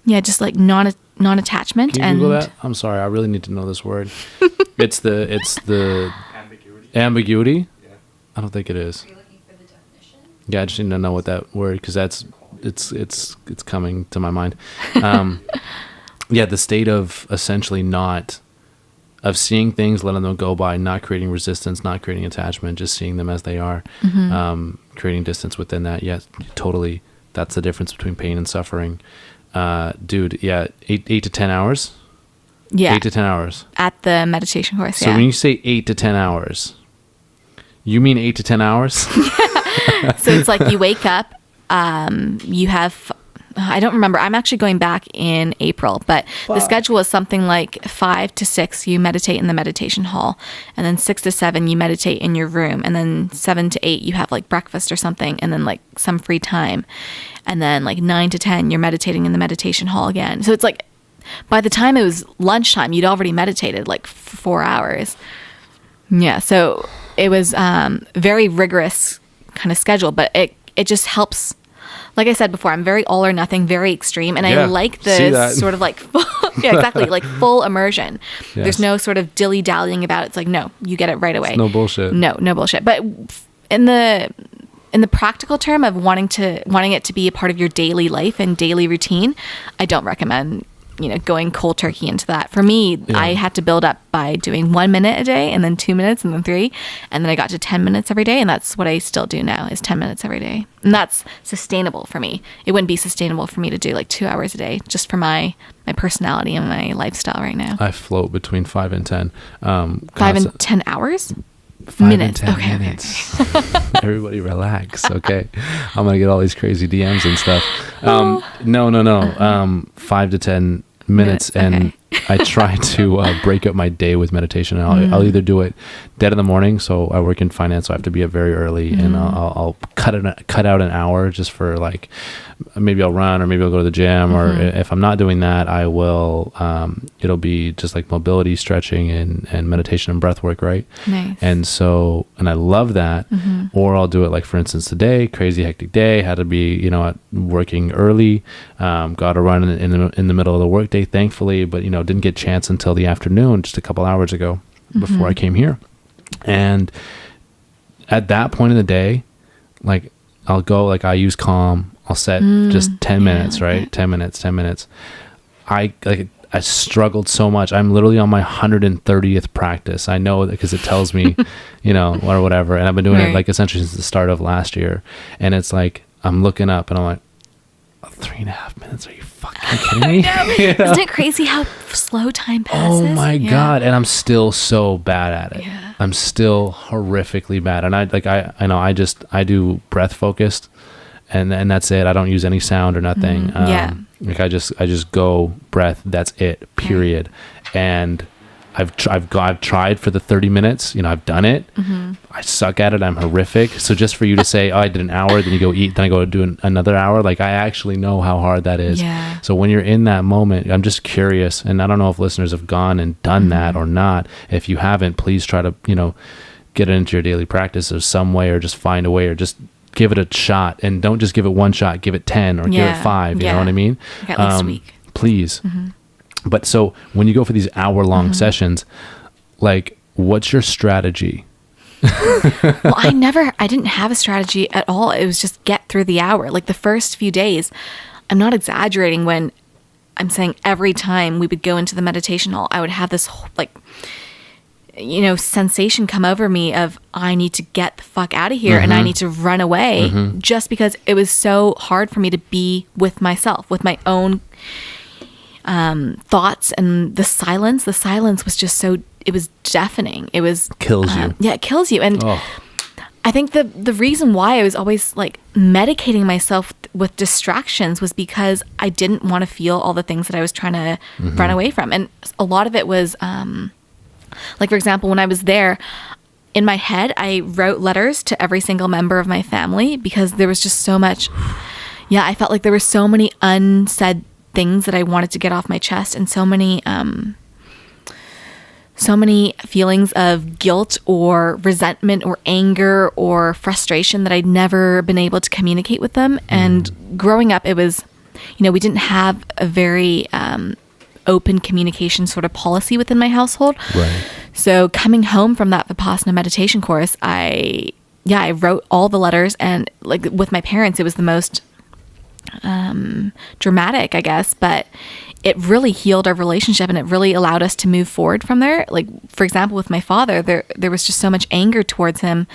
Yeah, just like non-attachment.
Can you
and
Google that? I'm sorry, I really need to know this word. It's the
Ambiguity.
ambiguity.
Yeah.
I don't think it is.
Are you looking for the definition?
Yeah, I just need to know what that word, because it's coming to my mind. Yeah, the state of essentially of seeing things, letting them go by, not creating resistance, not creating attachment, just seeing them as they are, creating distance within that. Yes, totally. That's the difference between pain and suffering. Dude, yeah, 8 to 10 hours.
Yeah.
8 to 10 hours.
At the meditation course.
So when you say 8 to 10 hours, you mean 8 to 10 hours?
So it's like you wake up, you have, I don't remember. I'm actually going back in April, but the schedule is something like 5 to 6, you meditate in the meditation hall. And then 6 to 7, you meditate in your room. And then 7 to 8, you have like breakfast or something. And then like some free time. And then like 9 to 10, you're meditating in the meditation hall again. So it's like, by the time it was lunchtime, you'd already meditated like 4 hours. Yeah. So it was very rigorous kind of schedule, but it just helps. Like I said before, I'm very all or nothing, very extreme. And I like the sort of like, yeah, exactly, like full immersion.
Yes.
There's no sort of dilly-dallying about it. It's like, no, you get it right away.
It's no bullshit.
No bullshit. But in the practical term of wanting it to be a part of your daily life and daily routine, I don't recommend, going cold turkey into that. For me, I had to build up by doing 1 minute a day and then 2 minutes and then 3. And then I got to 10 minutes every day. And that's what I still do now is 10 minutes every day. And that's sustainable for me. It wouldn't be sustainable for me to do like 2 hours a day just for my personality and my lifestyle right now.
I float between 5 and 10.
5 and 10 hours?
5
minutes.
and 10
Okay.
minutes. Everybody relax, okay? I'm gonna get all these crazy DMs and stuff. No. 5 to 10 minutes, and I try to break up my day with meditation. I'll either do it dead in the morning, so I work in finance, so I have to be up very early, and I'll cut out an hour just for like, maybe I'll run, or maybe I'll go to the gym, or if I'm not doing that, I will, it'll be just like mobility, stretching, and meditation and breath work, right?
Nice.
And I love that. Or I'll do it, like for instance today, crazy hectic day, had to be, working early, got to run in the middle of the workday, thankfully, but didn't get a chance until the afternoon, just a couple hours ago before I came here. And at that point in the day, like I'll go, like I use Calm, I'll set just 10 minutes, right?
Yeah.
10 minutes. I struggled so much. I'm literally on my 130th practice. I know that because it tells me, or whatever. And I've been doing it like essentially since the start of last year. And it's like, I'm looking up and I'm like, 3.5 minutes? Are you fucking kidding me?
Isn't it crazy how slow time passes?
Oh my God. And I'm still so bad at it.
Yeah.
I'm still horrifically bad. And I do breath focused, and that's it. I don't use any sound or nothing. Like I just go breath. That's it, period. And I've tried for the 30 minutes, I've done it. I suck at it. I'm horrific. So just for you to say, oh, I did an hour, then you go eat, then I go do another hour. Like I actually know how hard that is.
Yeah.
So when you're in that moment, I'm just curious. And I don't know if listeners have gone and done that or not. If you haven't, please try to, get it into your daily practice of some way, or just find a way, or just give it a shot. And don't just give it one shot, give it 10 or give it 5. You know what I mean?
Like at least a week.
Please. But so when you go for these hour-long sessions, like, what's your strategy?
Well, I didn't have a strategy at all. It was just get through the hour. Like the first few days, I'm not exaggerating when I'm saying every time we would go into the meditation hall, I would have this sensation come over me of I need to get the fuck out of here and I need to run away, just because it was so hard for me to be with myself, with my own thoughts. And the silence was just so, it was deafening. It was
Kills you.
Yeah, it kills you. And I think the reason why I was always like medicating myself with distractions was because I didn't want to feel all the things that I was trying to run away from. And a lot of it was, like, for example, when I was there, in my head, I wrote letters to every single member of my family because there was just so much. Yeah, I felt like there were so many unsaid things that I wanted to get off my chest, and so many feelings of guilt or resentment or anger or frustration that I'd never been able to communicate with them. And growing up, it was, we didn't have a very open communication sort of policy within my household.
Right.
So coming home from that Vipassana meditation course, I wrote all the letters, and like with my parents, it was the most dramatic, I guess, but it really healed our relationship, and it really allowed us to move forward from there. Like, for example, with my father, there was just so much anger towards him,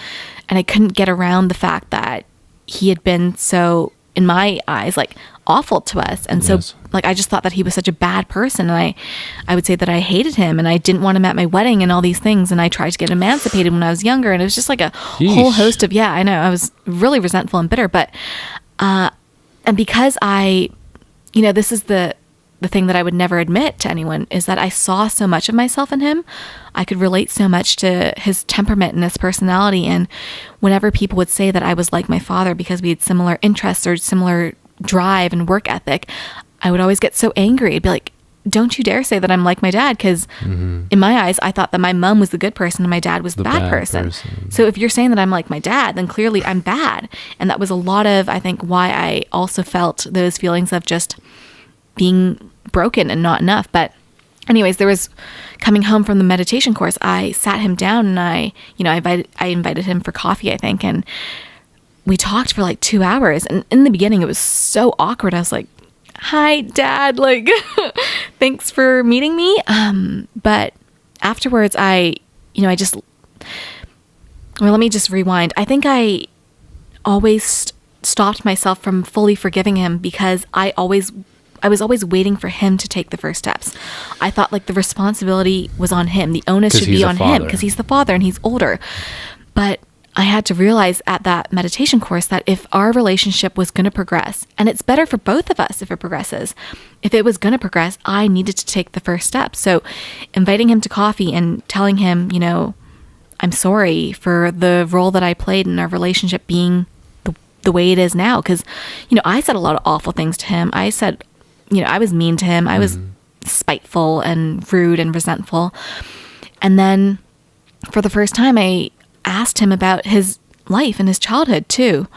and I couldn't get around the fact that he had been so, in my eyes, like awful to us. And so like, I just thought that he was such a bad person. And I would say that I hated him, and I didn't want him at my wedding and all these things. And I tried to get emancipated when I was younger. And it was just like a whole host of, I know, I was really resentful and bitter, but, and because this is the thing that I would never admit to anyone, is that I saw so much of myself in him. I could relate so much to his temperament and his personality. And whenever people would say that I was like my father because we had similar interests or similar drive and work ethic, I would always get so angry. I'd be like, don't you dare say that I'm like my dad, because in my eyes, I thought that my mom was the good person and my dad was the bad person. So if you're saying that I'm like my dad, then clearly I'm bad. And that was a lot of, I think, why I also felt those feelings of just being broken and not enough. But anyways, there was, coming home from the meditation course, I sat him down and I invited him for coffee, I think, and we talked for like 2 hours. And in the beginning, it was so awkward. I was like, hi, Dad, like, thanks for meeting me. But afterwards, let me just rewind. I think I always stopped myself from fully forgiving him because I was always waiting for him to take the first steps. I thought like the responsibility was on him. The onus should be on him because he's the father and he's older. But I had to realize at that meditation course that if our relationship was going to progress, and it's better for both of us if it progresses, if it was going to progress, I needed to take the first step. So inviting him to coffee and telling him, I'm sorry for the role that I played in our relationship being the way it is now. Because, I said a lot of awful things to him. I said, I was mean to him. I was spiteful and rude and resentful. And then for the first time, I asked him about his life and his childhood too.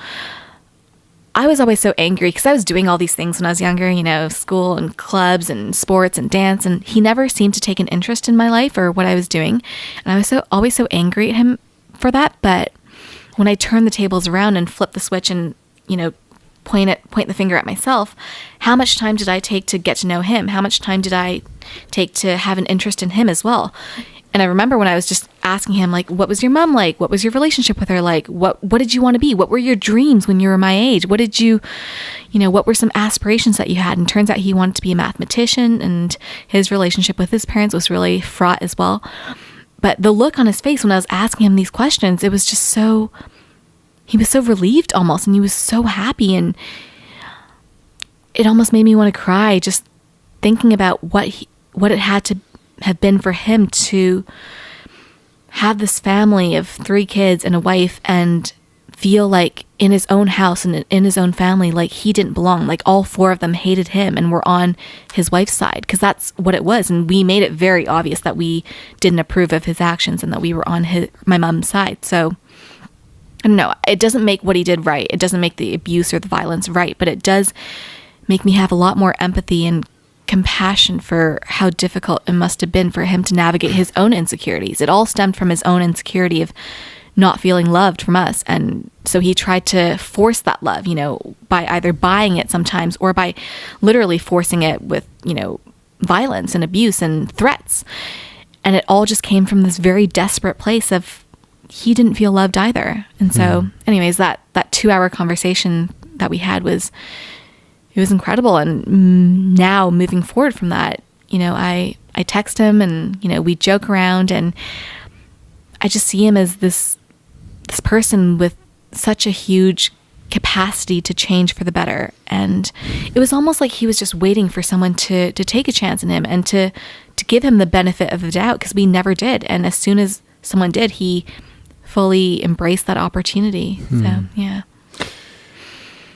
I was always so angry because I was doing all these things when I was younger, school and clubs and sports and dance, and he never seemed to take an interest in my life or what I was doing. And I was always so angry at him for that. But when I turned the tables around and flipped the switch and, point the finger at myself, how much time did I take to get to know him? How much time did I take to have an interest in him as well? And I remember when I was just asking him, like, what was your mom like? What was your relationship with her like? What did you want to be? What were your dreams when you were my age? What did you, what were some aspirations that you had? And turns out he wanted to be a mathematician, and his relationship with his parents was really fraught as well. But the look on his face when I was asking him these questions, it was just so, he was so relieved almost, and he was so happy, and it almost made me want to cry just thinking about what it had to have been for him to have this family of 3 kids and a wife and feel like in his own house and in his own family, like he didn't belong, like all 4 of them hated him and were on his wife's side, because that's what it was. And we made it very obvious that we didn't approve of his actions and that we were on my mom's side. So I don't know, it doesn't make what he did right. It doesn't make the abuse or the violence right, but it does make me have a lot more empathy and compassion for how difficult it must have been for him to navigate his own insecurities. It all stemmed from his own insecurity of not feeling loved from us. And so he tried to force that love, by either buying it sometimes or by literally forcing it with, violence and abuse and threats. And it all just came from this very desperate place of he didn't feel loved either. And so anyways, that 2-hour conversation that we had was incredible. And now moving forward from that, I text him and, we joke around, and I just see him as this this person with such a huge capacity to change for the better. And it was almost like he was just waiting for someone to take a chance in him and to give him the benefit of the doubt, because we never did. And as soon as someone did, he fully embraced that opportunity. So, yeah.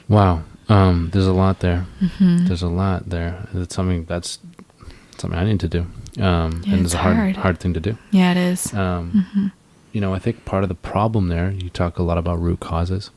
Wow. There's a lot there. There's a lot there. It's something I need to do. And it's a hard thing to do.
Yeah, it is.
You know, I think part of the problem there, you talk a lot about root causes.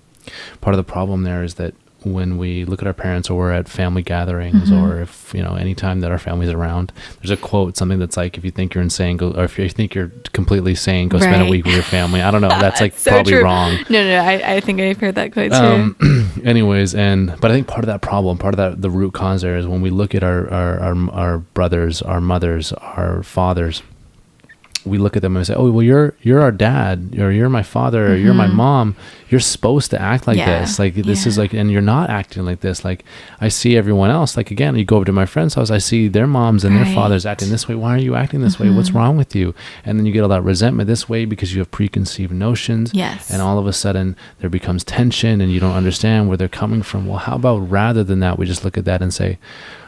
Part of the problem there is that when we look at our parents, or we're at family gatherings, or if, you know, anytime that our family's around, there's a quote, something that's like, if you think you're insane, go, or if you think you're completely sane, go spend a week with your family. I don't know. That's like so probably true. Wrong.
No, I think I've heard that quote too.
Anyways, but I think part of that problem, the root cause there is when we look at our brothers, our mothers, our fathers, we look at them and we say, oh, well, you're our dad, or you're my father, or you're my mom. You're supposed to act like this. Like, this is like, and you're not acting like this. Like, I see everyone else. Like, again, you go over to my friend's house, I see their moms and their fathers acting this way. Why are you acting this way? What's wrong with you? And then you get all that resentment this way because you have preconceived notions.
Yes.
And all of a sudden there becomes tension and you don't understand where they're coming from. Well, how about rather than that, we just look at that and say,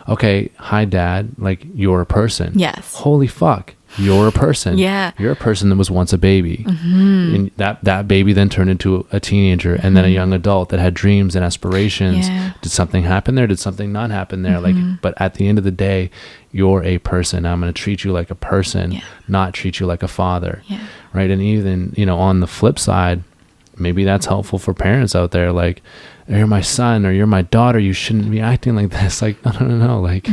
okay, hi, Dad. Like, you're a person.
Yes.
Holy fuck. You're a person.
Yeah.
You're a person that was once a baby. And that baby then turned into a teenager and then a young adult that had dreams and aspirations. Yeah. Did something happen there? Did something not happen there? Like, but at the end of the day, you're a person. I'm going to treat you like a person, not treat you like a father. Yeah. Right. And even, you know, on the flip side, maybe that's helpful for parents out there. Like, you're my son or you're my daughter. You shouldn't be acting like this. Like, no. Like,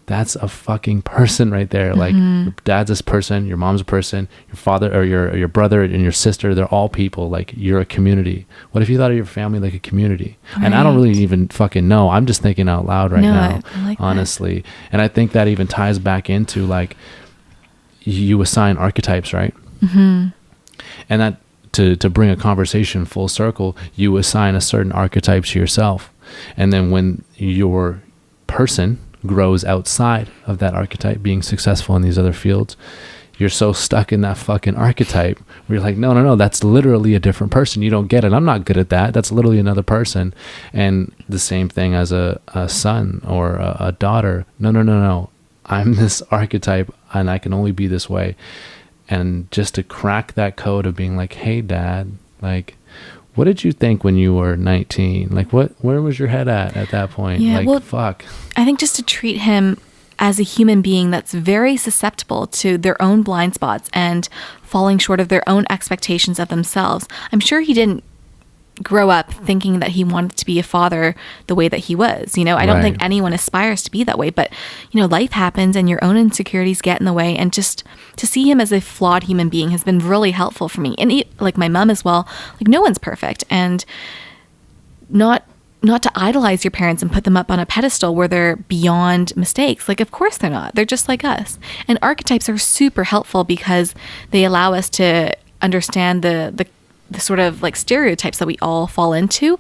that's a fucking person right there. Like, your dad's this person, your mom's a person, your father or your brother and your sister, they're all people. Like, you're a community. What if you thought of your family like a community? Right. And I don't really even fucking know. I'm just thinking out loud right now,
I like
honestly. That. And I think that even ties back into, like, you assign archetypes, right? And that, to bring a conversation full circle, you assign a certain archetype to yourself. And then when your person grows outside of that archetype, being successful in these other fields, you're so stuck in that fucking archetype where you're like, no, that's literally a different person. You don't get it. I'm not good at that. That's literally another person. And the same thing as a son or a daughter. No. I'm this archetype and I can only be this way. And just to crack that code of being like, hey, Dad, like, what did you think when you were 19? Like, where was your head at that point?
Yeah,
like,
well,
fuck.
I think just to treat him as a human being that's very susceptible to their own blind spots and falling short of their own expectations of themselves. I'm sure he didn't grow up thinking that he wanted to be a father the way that he was. You know, I don't think anyone aspires to be that way, but, you know, life happens and your own insecurities get in the way. And just to see him as a flawed human being has been really helpful for me. And like my mom as well, like, no one's perfect. And not to idolize your parents and put them up on a pedestal where they're beyond mistakes. Like, of course they're not. They're just like us. And archetypes are super helpful because they allow us to understand the sort of like stereotypes that we all fall into,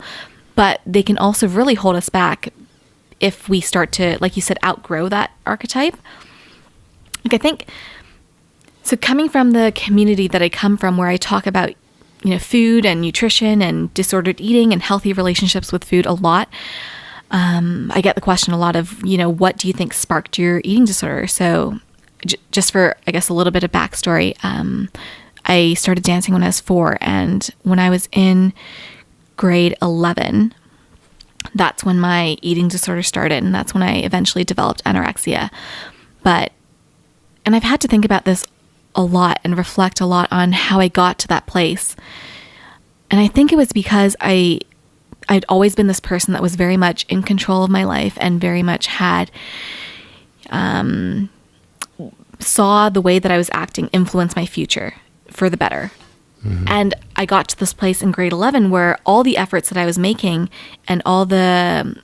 but they can also really hold us back if we start to, like you said, outgrow that archetype. Like, I think, so coming from the community that I come from, where I talk about, you know, food and nutrition and disordered eating and healthy relationships with food a lot, I get the question a lot of, you know, what do you think sparked your eating disorder? So just for, I guess, a little bit of backstory, I started dancing when I was 4, and when I was in grade 11, that's when my eating disorder started, and that's when I eventually developed anorexia. And I've had to think about this a lot and reflect a lot on how I got to that place. And I think it was because I'd always been this person that was very much in control of my life and very much had saw the way that I was acting influence my future for the better. And I got to this place in grade 11 where all the efforts that I was making and all the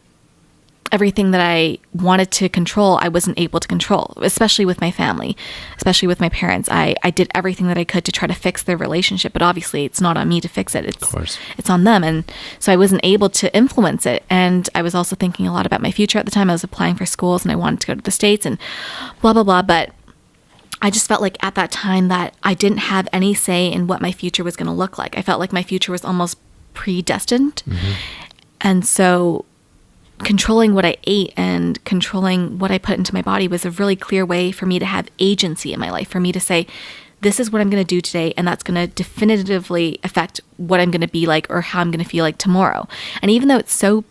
everything that I wanted to control, I wasn't able to control, especially with my family, especially with my parents. I did everything that I could to try to fix their relationship, but obviously it's not on me to fix it. It's on them. And so I wasn't able to influence it. And I was also thinking a lot about my future at the time. I was applying for schools and I wanted to go to the States and blah, blah, blah. But I just felt like at that time that I didn't have any say in what my future was going to look like. I felt like my future was almost predestined. And so controlling what I ate and controlling what I put into my body was a really clear way for me to have agency in my life, for me to say, this is what I'm going to do today, and that's going to definitively affect what I'm going to be like or how I'm going to feel like tomorrow. And even though it's so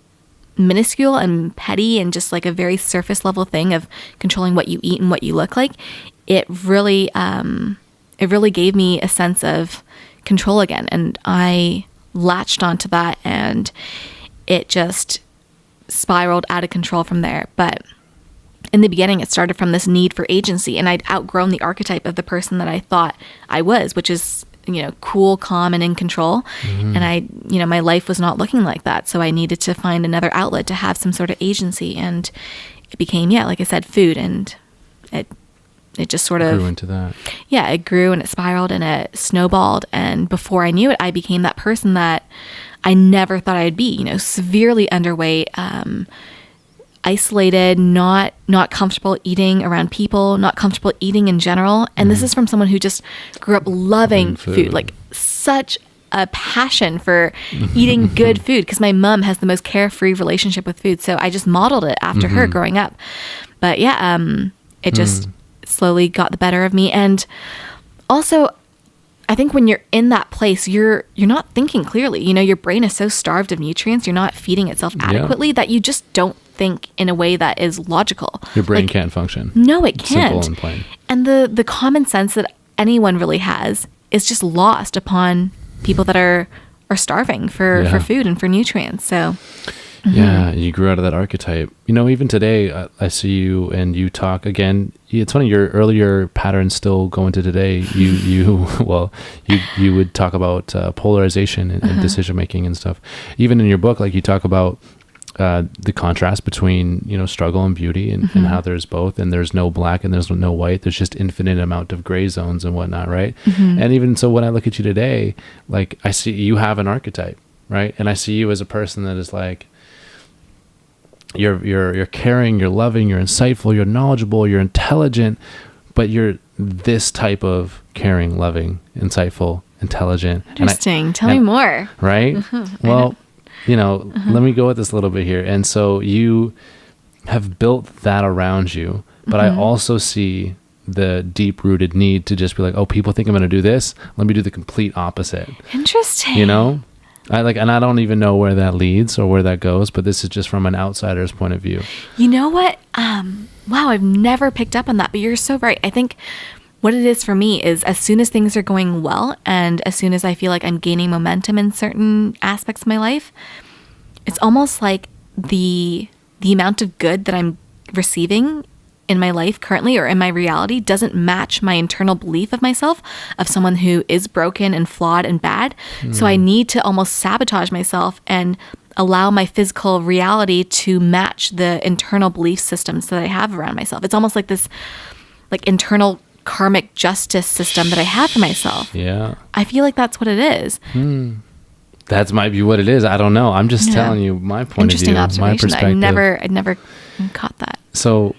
minuscule and petty and just like a very surface level thing of controlling what you eat and what you look like, it really gave me a sense of control again. And I latched onto that, and it just spiraled out of control from there. But in the beginning, it started from this need for agency, and I'd outgrown the archetype of the person that I thought I was, which is, cool, calm, and in control. And my life was not looking like that. So I needed to find another outlet to have some sort of agency. And it became, like I said, food. And it just sort of
grew into that. Yeah,
it grew and it spiraled and it snowballed. And before I knew it, I became that person that I never thought I'd be, severely underweight, isolated, not comfortable eating around people, not comfortable eating in general. And this is from someone who just grew up loving food, like such a passion for eating good food, because my mom has the most carefree relationship with food. So I just modeled it after her growing up. But it just slowly got the better of me. And also, I think when you're in that place, you're not thinking clearly. Your brain is so starved of nutrients, you're not feeding itself adequately, that you just don't think in a way that is logical.
Your brain can't function.
No, it can't.
Simple and plain. And
the common sense that anyone really has is just lost upon people that are starving for food and for nutrients. So
yeah, you grew out of that archetype. Even today, I see you and you talk again. It's funny, your earlier patterns still go into today. You would talk about polarization and decision making and stuff. Even in your book, like you talk about the contrast between struggle and beauty, and how there's both, and there's no black and there's no white. There's just infinite amount of gray zones and whatnot, right? And even so, when I look at you today, like I see you have an archetype, right? And I see you as a person that is like, you're caring, you're loving, you're insightful, you're knowledgeable, you're intelligent, but you're this type of caring, loving, insightful, intelligent.
Interesting. Tell me more.
Right? Well, let me go with this a little bit here. And so you have built that around you, but I also see the deep-rooted need to just be like, oh, people think I'm going to do this. Let me do the complete opposite.
Interesting.
And I don't even know where that leads or where that goes, but this is just from an outsider's point of view.
You know what? Wow, I've never picked up on that, but you're so right. I think what it is for me is, as soon as things are going well, and as soon as I feel like I'm gaining momentum in certain aspects of my life, it's almost like the amount of good that I'm receiving in my life currently, or in my reality, doesn't match my internal belief of myself, of someone who is broken and flawed and bad. So I need to almost sabotage myself and allow my physical reality to match the internal belief systems that I have around myself. It's almost like this internal karmic justice system that I have for myself.
Yeah.
I feel like that's what it is.
That might be what it is. I don't know. I'm just telling you my point of view, my perspective.
I'd never caught that.
So,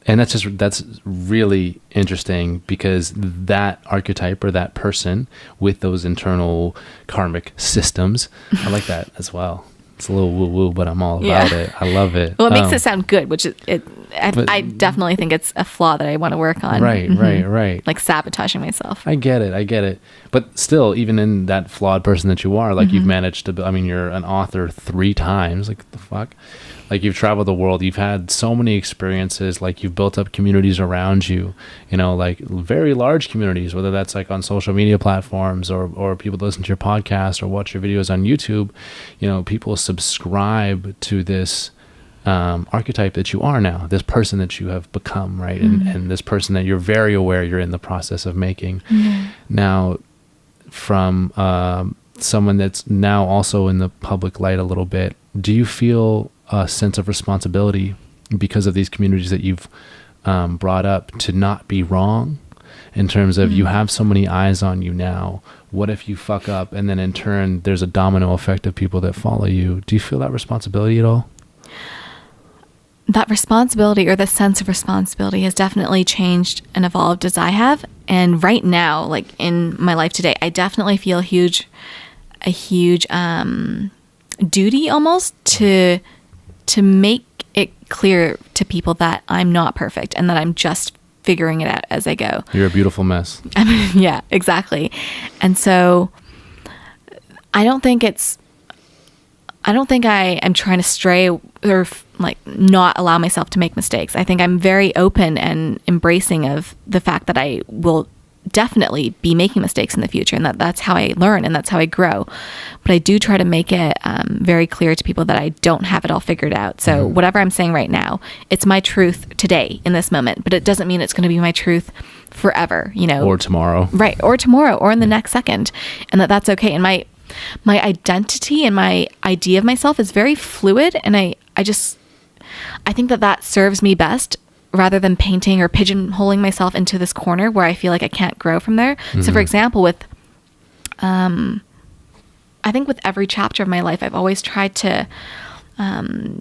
and that's really interesting, because that archetype, or that person with those internal karmic systems, I like that as well. It's a little woo-woo, but I'm all about it. I love it.
Well, it makes it sound good, which I definitely think it's a flaw that I want to work on.
Right.
Like sabotaging myself.
I get it. But still, even in that flawed person that you are, like you've managed to, you're an author 3 times. Like, what the fuck? Like, you've traveled the world. You've had so many experiences. Like, you've built up communities around you, like very large communities, whether that's like on social media platforms or people listen to your podcast or watch your videos on YouTube. People subscribe to this archetype that you are now, this person that you have become, right? And this person that you're very aware you're in the process of making. Now, from someone that's now also in the public light a little bit, do you feel a sense of responsibility because of these communities that you've brought up to not be wrong, in terms of you have so many eyes on you now? What if you fuck up, and then in turn there's a domino effect of people that follow you? Do you feel that responsibility at all?
that responsibility, or the sense of responsibility, has definitely changed and evolved as I have. And right now, like in my life today, I definitely feel a huge duty almost to make it clear to people that I'm not perfect and that I'm just figuring it out as I go.
You're a beautiful mess.
Yeah, exactly. And so I don't think I am trying to stray or like not allow myself to make mistakes. I think I'm very open and embracing of the fact that I will definitely be making mistakes in the future, and that's how I learn and that's how I grow. But I do try to make it very clear to people that I don't have it all figured out. So whatever I'm saying right now, it's my truth today in this moment, but it doesn't mean it's going to be my truth forever, you know,
or tomorrow.
Right. Or tomorrow, or in the next second. And that's okay. And my identity and my idea of myself is very fluid. And I think that serves me best, rather than painting or pigeonholing myself into this corner where I feel like I can't grow from there. So for example, I think with every chapter of my life, I've always tried to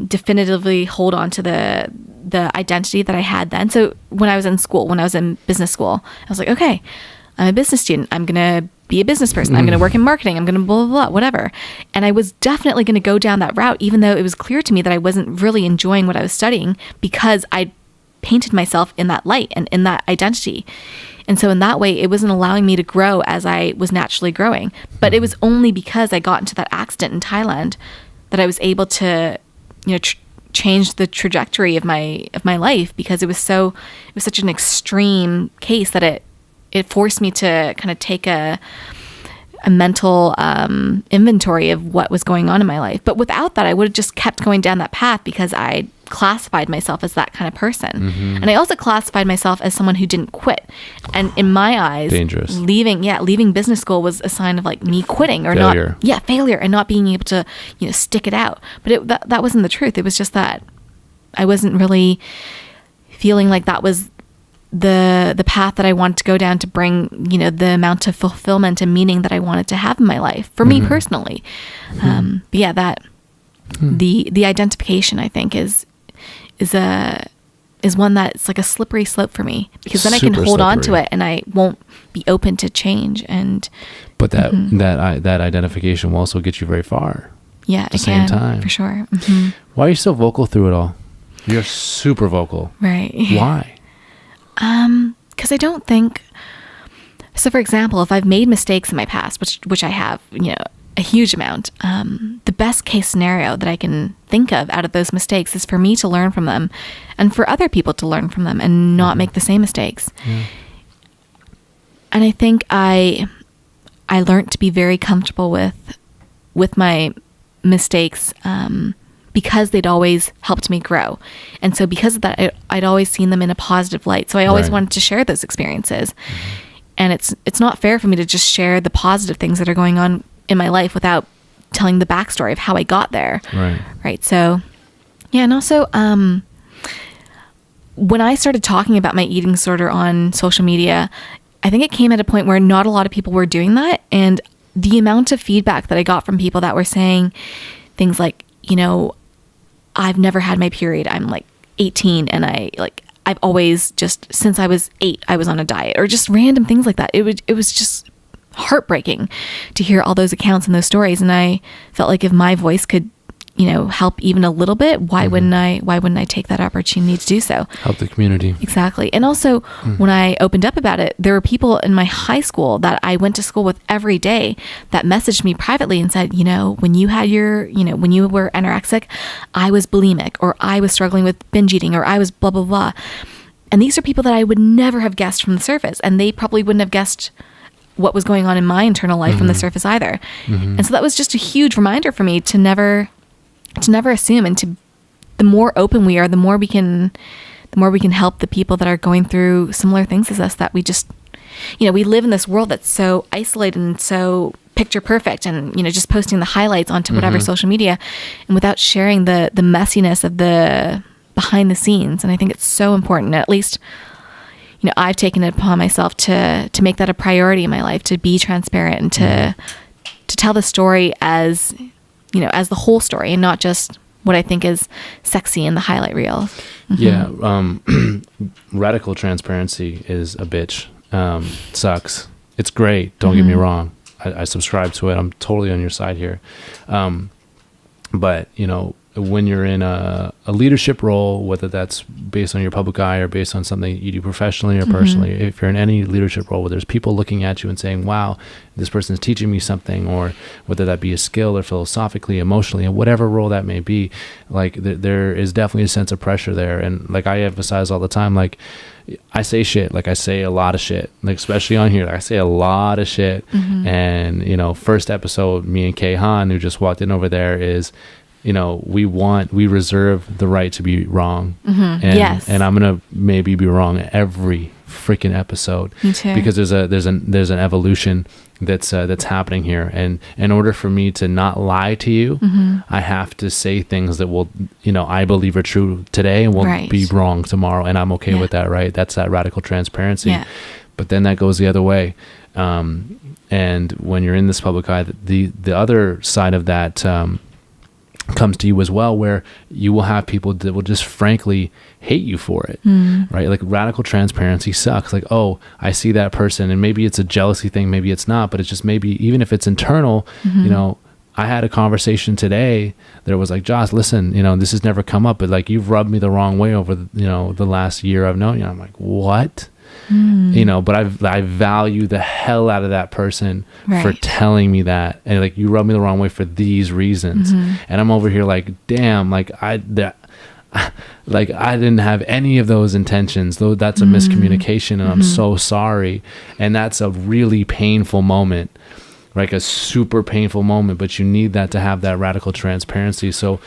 definitively hold on to the identity that I had then. So when I was in school, when I was in business school, I was like, okay, I'm a business student. I'm going to be a business person. I'm going to work in marketing. I'm going to blah, blah, blah, whatever. And I was definitely going to go down that route, even though it was clear to me that I wasn't really enjoying what I was studying, because I painted myself in that light and in that identity. And so in that way, it wasn't allowing me to grow as I was naturally growing. But it was only because I got into that accident in Thailand that I was able to, you know, change the trajectory of my life, because it was such an extreme case that it forced me to kind of take a mental inventory of what was going on in my life. But without that, I would have just kept going down that path, because I classified myself as that kind of person. And I also classified myself as someone who didn't quit. And in my eyes,
dangerous.
Leaving business school was a sign of like me quitting, or
failure.
Failure, and not being able to, you know, stick it out. But that wasn't the truth. It was just that I wasn't really feeling like that was the path that I wanted to go down to bring, you know, the amount of fulfillment and meaning that I wanted to have in my life for me personally. But yeah, the identification, I think, is one that's like a slippery slope for me, because then I can hold on to it and I won't be open to change.
But that identification will also get you very far.
Yeah,
at the same time,
for sure.
Why are you so vocal through it all? You're super vocal.
Right.
Why?
Because I don't think. So, for example, if I've made mistakes in my past, which I have, you know, a huge amount, the best case scenario that I can think of out of those mistakes is for me to learn from them, and for other people to learn from them and not make the same mistakes. And I think I learned to be very comfortable with my mistakes, because they'd always helped me grow. And so because of that, I'd always seen them in a positive light. So I always wanted to share those experiences. And it's not fair for me to just share the positive things that are going on in my life without telling the backstory of how I got there. Right. So, yeah. And also, when I started talking about my eating disorder on social media, I think it came at a point where not a lot of people were doing that. And the amount of feedback that I got from people that were saying things like, you know, I've never had my period. I'm like 18 and I've always just, since I was 8, I was on a diet, or just random things like that. It was just heartbreaking to hear all those accounts and those stories. And I felt like if my voice could, you know, help even a little bit, why wouldn't I take that opportunity to do so?
Help the community.
Exactly. And also when I opened up about it, there were people in my high school that I went to school with every day that messaged me privately and said, you know, when you had when you were anorexic, I was bulimic, or I was struggling with binge eating, or I was blah, blah, blah. And these are people that I would never have guessed from the surface. And they probably wouldn't have guessed what was going on in my internal life from the surface either. And so that was just a huge reminder for me to never assume, and the more open we are, the more we can help the people that are going through similar things as us, that we just, you know, we live in this world that's so isolated and so picture perfect, and, you know, just posting the highlights onto whatever social media, and without sharing the messiness of the behind the scenes. And I think it's so important. At least, you know, I've taken it upon myself to make that a priority in my life, to be transparent and to tell the story as, you know, as the whole story, and not just what I think is sexy in the highlight reel.
Yeah. Radical transparency is a bitch. Sucks. It's great. Don't get me wrong. I subscribe to it. I'm totally on your side here. But, you know, when you're in a leadership role, whether that's based on your public eye or based on something you do professionally or personally, if you're in any leadership role where there's people looking at you and saying, wow, this person's teaching me something, or whether that be a skill or philosophically, emotionally, and whatever role that may be, like there is definitely a sense of pressure there. And like I emphasize all the time, like I say shit, like I say a lot of shit, like especially on here, like I say a lot of shit. And, you know, first episode, me and Kay Han, who just walked in over there, is, you know, we reserve the right to be wrong. And I'm gonna maybe be wrong every freaking episode.
Me too.
Because there's an evolution that's happening here, and in order for me to not lie to you, I have to say things that will, you know, I believe are true today and will be wrong tomorrow, and I'm okay with that, right? That's that radical transparency. But then that goes the other way, and when you're in this public eye, the other side of that comes to you as well, where you will have people that will just frankly hate you for it, right? Like radical transparency sucks. Like, oh, I see that person, and maybe it's a jealousy thing, maybe it's not, but it's just maybe, even if it's internal, you know, I had a conversation today that was like, Josh, listen, you know, this has never come up, but like you've rubbed me the wrong way over the last year I've known you. I'm like, what? You know, but I value the hell out of that person for telling me that, and like, you rub me the wrong way for these reasons, and I'm over here like, damn, like I didn't have any of those intentions, though. That's a miscommunication, and I'm so sorry. And that's a really painful moment, like a super painful moment, but you need that to have that radical transparency. So,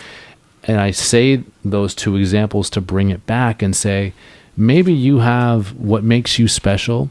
and I say those two examples to bring it back and say, maybe you have, what makes you special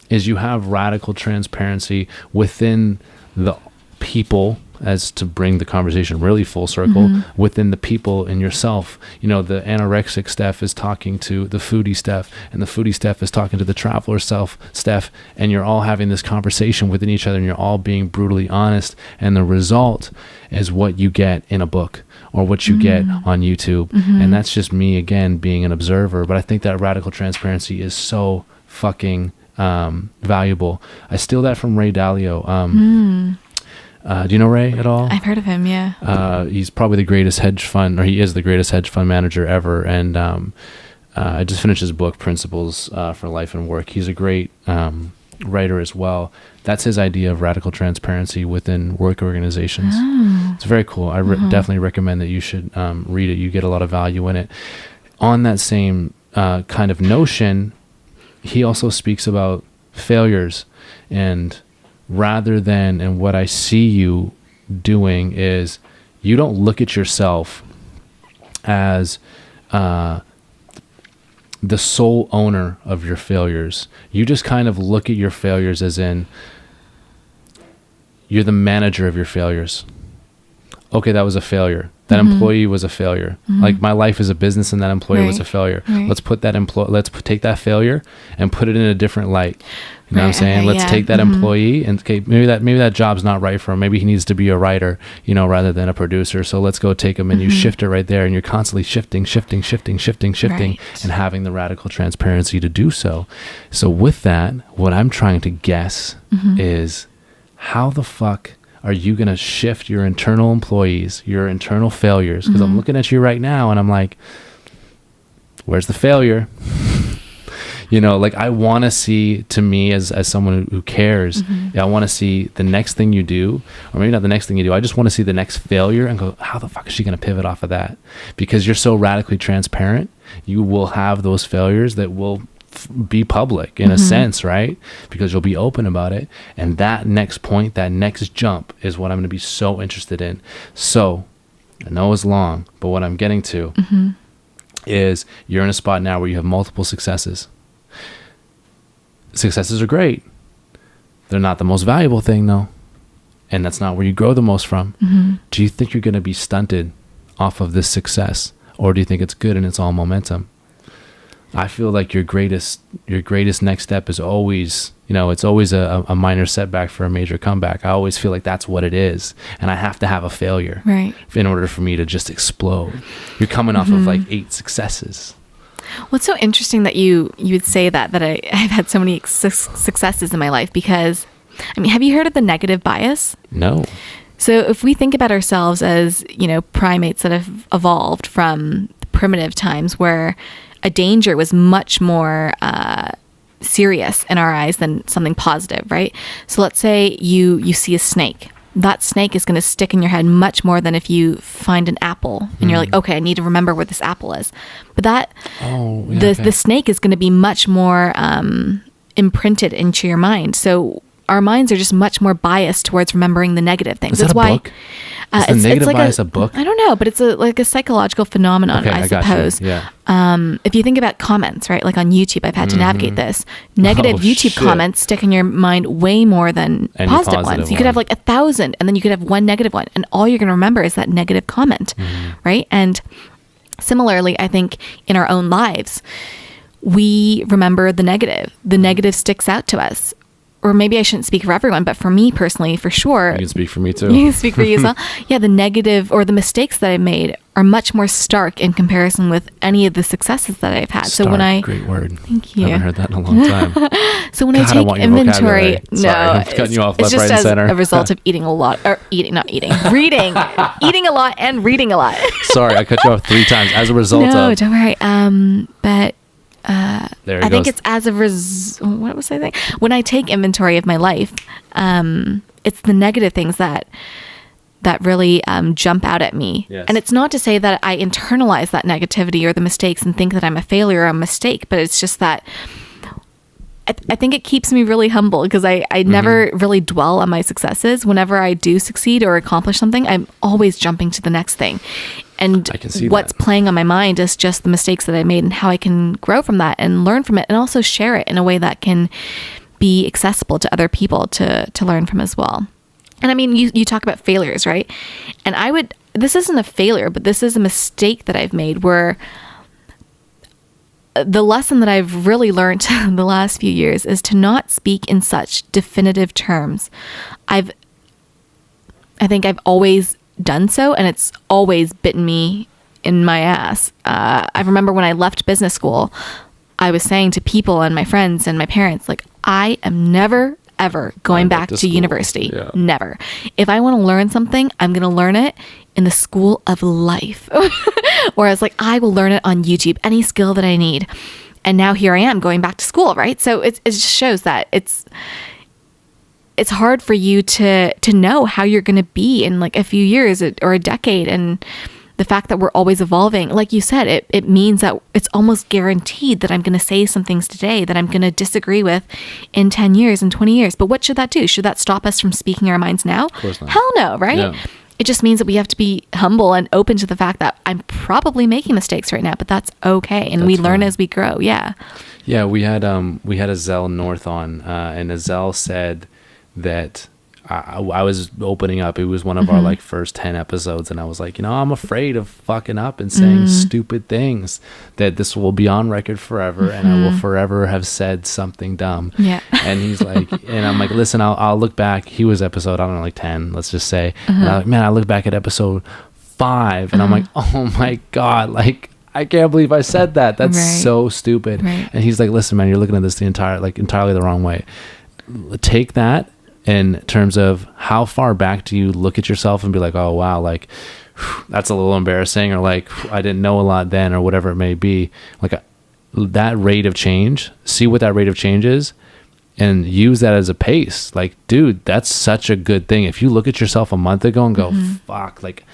is you have radical transparency within the people, as to bring the conversation really full circle, within the people in yourself. You know, the anorexic Steph is talking to the foodie Steph, and the foodie Steph is talking to the traveler Steph, and you're all having this conversation within each other, and you're all being brutally honest, and the result is what you get in a book or what you get on YouTube. And that's just me, again, being an observer. But I think that radical transparency is so fucking valuable. I steal that from Ray Dalio. Do you know Ray at all?
I've heard of him, yeah.
He's probably the greatest hedge fund, or he is the greatest hedge fund manager ever. And I just finished his book, Principles for Life and Work. He's a great writer as well. That's his idea of radical transparency within work organizations. It's very cool. I definitely recommend that you should read it. You get a lot of value in it. On that same kind of notion, he also speaks about failures, and rather than, and what I see you doing is, you don't look at yourself as the sole owner of your failures. You just kind of look at your failures as in, you're the manager of your failures. Okay, that was a failure. That employee was a failure. Like, my life is a business, and that employee was a failure. Let's put that take that failure and put it in a different light. You know what I'm saying?
Okay,
Let's take that employee, and okay, maybe that job's not right for him. Maybe he needs to be a writer, you know, rather than a producer. So let's go take him, and you shift it right there, and you're constantly shifting, and having the radical transparency to do so. So with that, what I'm trying to guess is, how the fuck are you going to shift your internal employees, your internal failures? Because I'm looking at you right now, and I'm like, where's the failure? You know, like, I want to see, to me, as someone who cares, I want to see the next thing you do, or maybe not the next thing you do. I just want to see the next failure and go, how the fuck is she going to pivot off of that? Because you're so radically transparent, you will have those failures that will be public in a sense, right? Because you'll be open about it. And that next point, that next jump, is what I'm going to be so interested in. So I know it's long, but what I'm getting to is, you're in a spot now where you have multiple successes. Successes are great. They're not the most valuable thing, though. And that's not where you grow the most from. Do you think you're going to be stunted off of this success? Or do you think it's good and it's all momentum? I feel like your greatest next step is always, it's always a minor setback for a major comeback. I always feel like that's what it is. And I have to have a failure in order for me to just explode. You're coming off of like 8 successes.
Well, it's so interesting that you would say that I've had so many successes in my life, because, have you heard of the negative bias?
No.
So if we think about ourselves as, primates that have evolved from primitive times where a danger was much more serious in our eyes than something positive, right? So let's say you see a snake. That snake is going to stick in your head much more than if you find an apple and you're like, okay, I need to remember where this apple is. But the snake is going to be much more imprinted into your mind. So our minds are just much more biased towards remembering the negative things.
That's why. Is the negative bias a book?
I don't know, but it's like a psychological phenomenon, I suppose.
Yeah.
If you think about comments, right? Like on YouTube, I've had to navigate this. Negative YouTube comments stick in your mind way more than positive ones. You could have like 1,000, and then you could have one negative one, and all you're going to remember is that negative comment, right? And similarly, I think in our own lives, we remember the negative. The negative sticks out to us. Or maybe I shouldn't speak for everyone, but for me personally, for sure.
You can speak for me too.
You can speak for you as well. Yeah, the negative or the mistakes that I made are much more stark in comparison with any of the successes that I've had.
Stark,
so when I
great word.
Thank you.
I haven't heard that in a long time.
So when I take inventory,
I'm cutting you off left,
it's just
right, and center.
a result of eating a lot, or reading, eating a lot and reading a lot.
Sorry, I cut you off 3 times as a result of.
No, don't worry. But.
I
think it's as a what was I saying? When I take inventory of my life, it's the negative things that really jump out at me.
Yes.
And it's not to say that I internalize that negativity or the mistakes and think that I'm a failure or a mistake, but it's just that I think it keeps me really humble, because I never really dwell on my successes. Whenever I do succeed or accomplish something, I'm always jumping to the next thing. And what's playing on my mind is just the mistakes that I made and how I can grow from that and learn from it, and also share it in a way that can be accessible to other people to learn from as well. And you talk about failures, right? And this isn't a failure, but this is a mistake that I've made, where the lesson that I've really learned the last few years is to not speak in such definitive terms. I think I've always done so, and it's always bitten me in my ass. I remember when I left business school, I was saying to people and my friends and my parents, like, I am never ever going back to university. Yeah. Never. If I want to learn something, I'm going to learn it in the school of life. Whereas like I will learn it on YouTube, any skill that I need. And now here I am going back to school, right? So it just shows that it's hard for you to know how you're going to be in like a few years or a decade. And the fact that we're always evolving, like you said, it means that it's almost guaranteed that I'm going to say some things today that I'm going to disagree with in 10 years and 20 years. But what should that do? Should that stop us from speaking our minds now?
Of course not.
Hell no, right? Yeah. It just means that we have to be humble and open to the fact that I'm probably making mistakes right now, but that's okay. And we learn as we grow. Yeah.
Yeah. We had Azelle North on, and Azelle said that I was opening up. It was one of our like first 10 episodes. And I was like, I'm afraid of fucking up and saying stupid things, that this will be on record forever. And I will forever have said something dumb. Yeah. And he's like, and I'm like, listen, I'll look back. He was episode, I don't know, like 10, let's just say. And I'm like, man, I look back at episode 5 and I'm like, oh my God, like, I can't believe I said that. That's so stupid. Right. And he's like, listen, man, you're looking at this entirely the wrong way. Take that in terms of how far back do you look at yourself and be like, oh, wow, like that's a little embarrassing, or like I didn't know a lot then, or whatever it may be. Like that rate of change, see what that rate of change is and use that as a pace. Like, dude, that's such a good thing. If you look at yourself a month ago and go, fuck, like,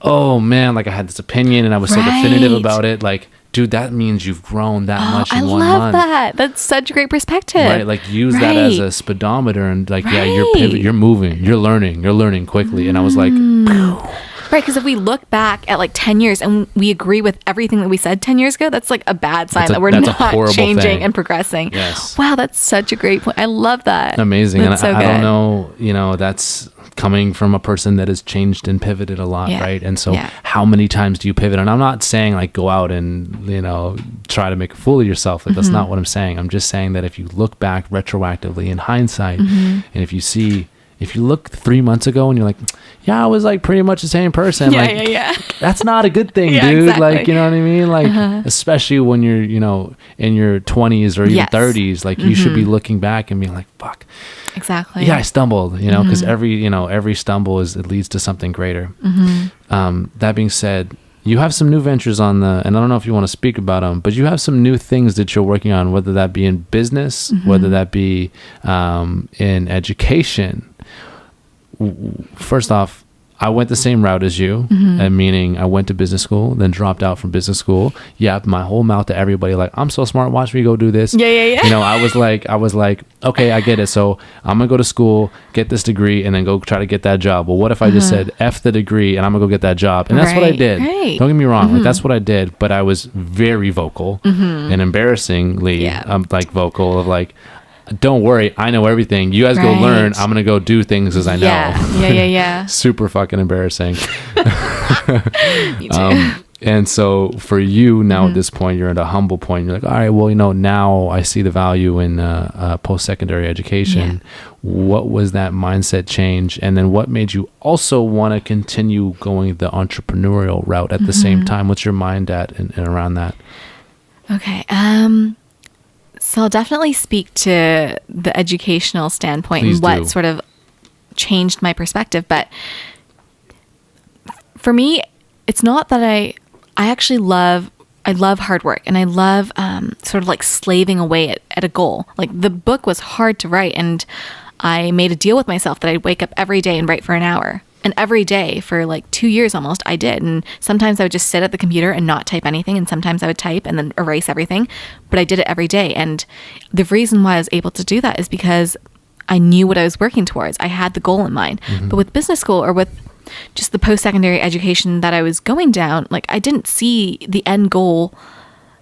oh man, like I had this opinion and I was so definitive about it. Like, dude, that means you've grown that much in 1 month.
I love that. That's such a great perspective.
Right? Like use that as a speedometer and like, yeah, you're pivoting, you're moving, you're learning quickly. And I was like,
Right, because if we look back at like 10 years and we agree with everything that we said 10 years ago, that's like a bad sign that we're not changing
thing.
and progressing.
Yes.
Wow, that's such a great point. I love that.
Amazing.
That's
And
so
I
good.
don't know, that's coming from a person that has changed and pivoted a lot, right? And so how many times do you pivot? And I'm not saying like go out and, try to make a fool of yourself. Like that's not what I'm saying. I'm just saying that if you look back retroactively in hindsight, and if you look 3 months ago and you're like, yeah, I was like pretty much the same person. That's not a good thing, dude. Exactly. Like, you know what I mean? Like, especially when you're, in your 20s or even 30s, like you should be looking back and being like, fuck.
Exactly.
Yeah, I stumbled, because every stumble it leads to something greater. That being said, you have some new ventures and I don't know if you want to speak about them, but you have some new things that you're working on, whether that be in business, whether that be in education. First off, I went the same route as you, and meaning I went to business school, then dropped out from business school. Yeah, my whole mouth to everybody, like, I'm so smart, watch me go do this.
Yeah.
I was like, okay, I get it. So I'm gonna go to school, get this degree, and then go try to get that job. Well, what if I just said F the degree and I'm gonna go get that job? And that's what I did.
Right.
Don't get me wrong, like that's what I did. But I was very vocal and embarrassingly, like vocal of like, don't worry, I know everything. You guys go learn. I'm gonna go do things as I know.
Yeah.
Super fucking embarrassing.
Me too.
And so for you now at this point, you're at a humble point. You're like, all right, well, now I see the value in post-secondary education. What was that mindset change? And then what made you also want to continue going the entrepreneurial route at the same time? What's your mind at and around that?
Okay. So I'll definitely speak to the educational standpoint and what sort of changed my perspective. But for me, it's not that I actually love hard work, and I love sort of like slaving away at a goal. Like the book was hard to write, and I made a deal with myself that I'd wake up every day and write for an hour. And every day for like 2 years almost, I did. And sometimes I would just sit at the computer and not type anything. And sometimes I would type and then erase everything. But I did it every day. And the reason why I was able to do that is because I knew what I was working towards. I had the goal in mind. But with business school or with just the post-secondary education that I was going down, like I didn't see the end goal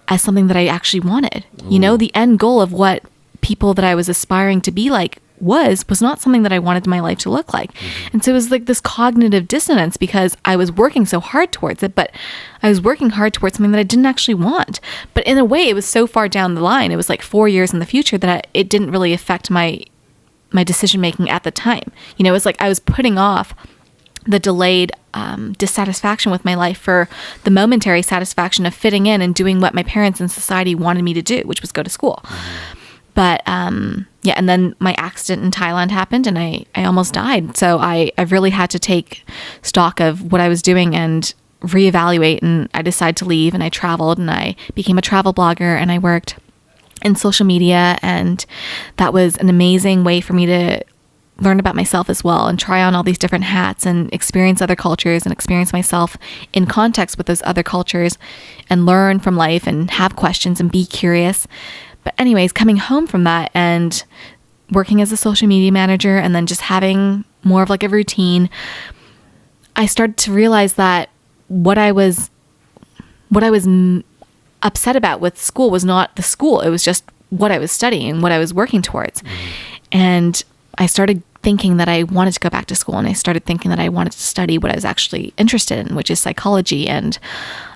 as something that I actually wanted. The end goal of what people that I was aspiring to be like was not something that I wanted my life to look like. And so it was like this cognitive dissonance because I was working so hard towards it, but I was working hard towards something that I didn't actually want. But in a way, it was so far down the line. It was like 4 years in the future that it didn't really affect my decision making at the time. It was like I was putting off the delayed dissatisfaction with my life for the momentary satisfaction of fitting in and doing what my parents and society wanted me to do, which was go to school. But and then my accident in Thailand happened and I almost died. So I really had to take stock of what I was doing and reevaluate, and I decided to leave, and I traveled and I became a travel blogger and I worked in social media, and that was an amazing way for me to learn about myself as well and try on all these different hats and experience other cultures and experience myself in context with those other cultures and learn from life and have questions and be curious. But anyways, coming home from that and working as a social media manager and then just having more of like a routine, I started to realize that what I was upset about with school was not the school. It was just what I was studying, what I was working towards. And I started thinking that I wanted to go back to school, and I started thinking that I wanted to study what I was actually interested in, which is psychology. And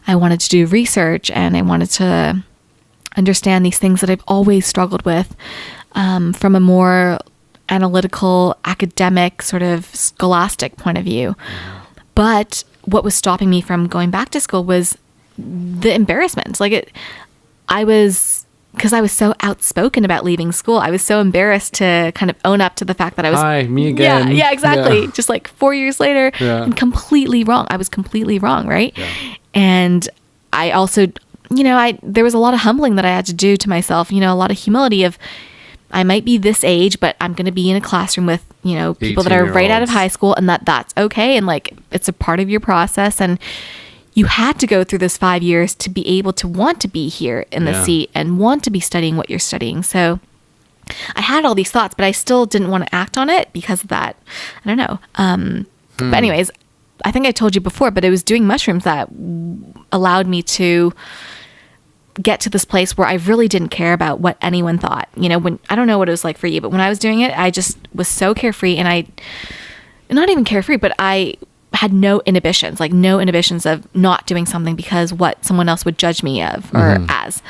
I wanted to do research, and I wanted to understand these things that I've always struggled with from a more analytical, academic, sort of scholastic point of view. But what was stopping me from going back to school was the embarrassment. Because I was so outspoken about leaving school, I was so embarrassed to kind of own up to the fact that I was...
Hi, me again.
Yeah, exactly. Yeah. Just like 4 years later, and completely wrong. I was completely wrong, right? Yeah. And I also... there was a lot of humbling that I had to do to myself, a lot of humility of, I might be this age, but I'm going to be in a classroom with, people that are right out of high school, and that's okay. And like, it's a part of your process. And you had to go through those 5 years to be able to want to be here in the seat and want to be studying what you're studying. So I had all these thoughts, but I still didn't want to act on it because of that. I don't know. But anyways, I think I told you before, but it was doing mushrooms that allowed me to get to this place where I really didn't care about what anyone thought. You know, when, I don't know what it was like for you, but when I was doing it, I just was so carefree, and not even carefree, but I had no inhibitions of not doing something because what someone else would judge me of or as.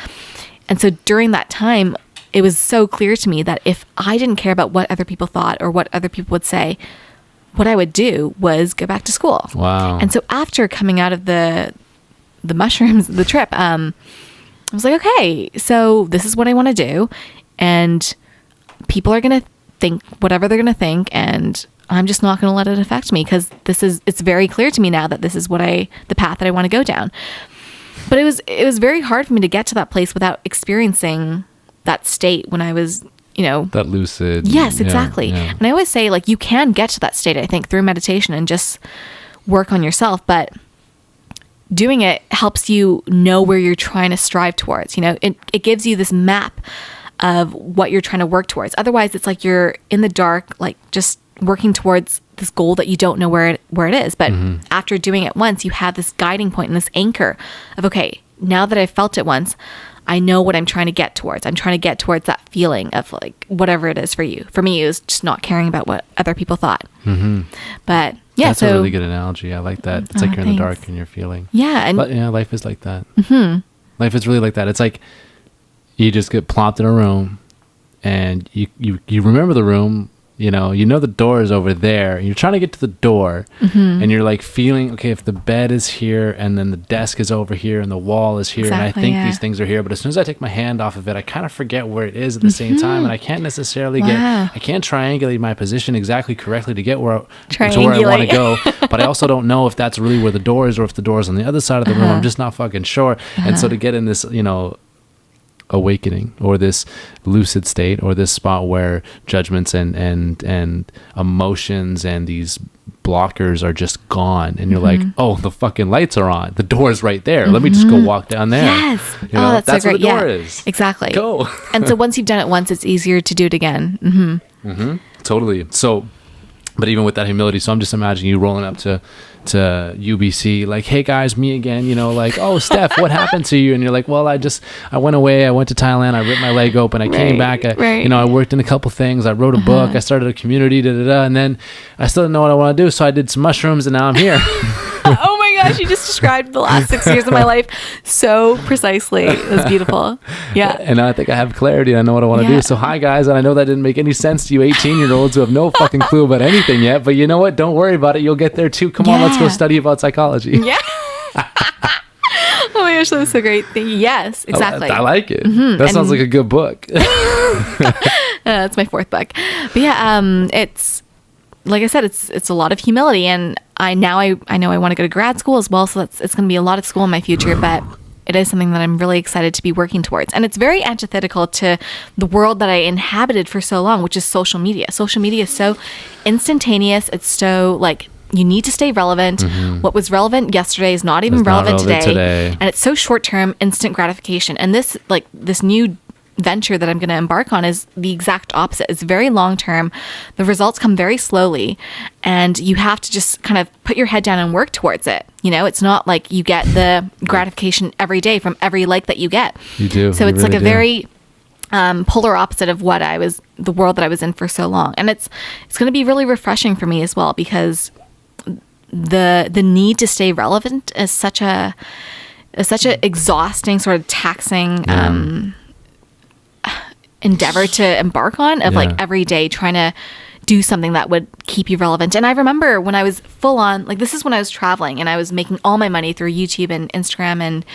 And so during that time, it was so clear to me that if I didn't care about what other people thought or what other people would say, what I would do was go back to school.
Wow.
And so after coming out of the mushrooms, the trip, I was like, okay, so this is what I want to do. And people are going to think whatever they're going to think. And I'm just not going to let it affect me, because it's very clear to me now that this is the path that I want to go down. But it was very hard for me to get to that place without experiencing that state when I was,
that lucid.
Yes, exactly.
Yeah.
And I always say, like, you can get to that state, I think, through meditation and just work on yourself. But doing it helps you know where you're trying to strive towards. It gives you this map of what you're trying to work towards. Otherwise, it's like you're in the dark, like just working towards this goal that you don't know where it is. But after doing it once, you have this guiding point and this anchor of, okay, now that I've felt it once, I know what I'm trying to get towards. I'm trying to get towards that feeling of, like, whatever it is for you. For me, it was just not caring about what other people thought. But yeah,
that's a really good analogy. I like that. It's like you're in the dark and you're feeling.
Yeah.
But yeah, life is like that. Life is really like that. It's like you just get plopped in a room, and you remember the room. You know the door is over there, and you're trying to get to the door, and you're like feeling, okay, if the bed is here, and then the desk is over here, and the wall is here,
exactly,
and I think these things are here, but as soon as I take my hand off of it, I kind of forget where it is at the same time, and I can't necessarily I can't triangulate my position exactly correctly to get to where I want to go, but I also don't know if that's really where the door is, or if the door is on the other side of the room. I'm just not fucking sure. And so to get in this, awakening, or this lucid state, or this spot where judgments and emotions and these blockers are just gone, and you're like, oh, the fucking lights are on, the door's right there, let me just go walk down there.
Yes. That's so
where
great.
the door is.
Exactly.
Go.
And so once you've done it once, it's easier to do it again.
Totally. So, but even with that humility, so I'm just imagining you rolling up to UBC, like, hey guys, me again, like, oh, Steph, what happened to you? And you're like, well, I went away, I went to Thailand, I ripped my leg open, I came back, I worked in a couple things, I wrote a book, I started a community, and then I still didn't know what I want to do, so I did some mushrooms, and now I'm here.
Oh my gosh, you just described the last 6 years of my life so precisely. It was beautiful. Yeah.
And I think I have clarity. I know what I want to do. So hi guys, and I know that didn't make any sense to you 18-year-olds who have no fucking clue about anything yet, but you know what? Don't worry about it. You'll get there too. Come on, let's go study about psychology.
Yeah. Oh my gosh, that was so great. Thank you. Yes, exactly.
I like it. That sounds like a good book.
It's my 4th book. But yeah, it's, like I said, it's a lot of humility, and I know I want to go to grad school as well, so it's going to be a lot of school in my future, but it is something that I'm really excited to be working towards. And it's very antithetical to the world that I inhabited for so long, which is social media. Social media is so instantaneous. It's so, like, you need to stay relevant. What was relevant yesterday is not even relevant today. And it's so short-term, instant gratification. And this new venture that I'm going to embark on is the exact opposite. It's very long term. The results come very slowly, and you have to just kind of put your head down and work towards it. It's not like you get the gratification every day from every like that you get.
You do.
So it's really like a very polar opposite of the world that I was in for so long. And it's going to be really refreshing for me as well, because the need to stay relevant is such a exhausting, sort of taxing endeavor to embark on, of like every day trying to do something that would keep you relevant. And I remember when I was full on, like, this is when I was traveling and I was making all my money through YouTube and Instagram and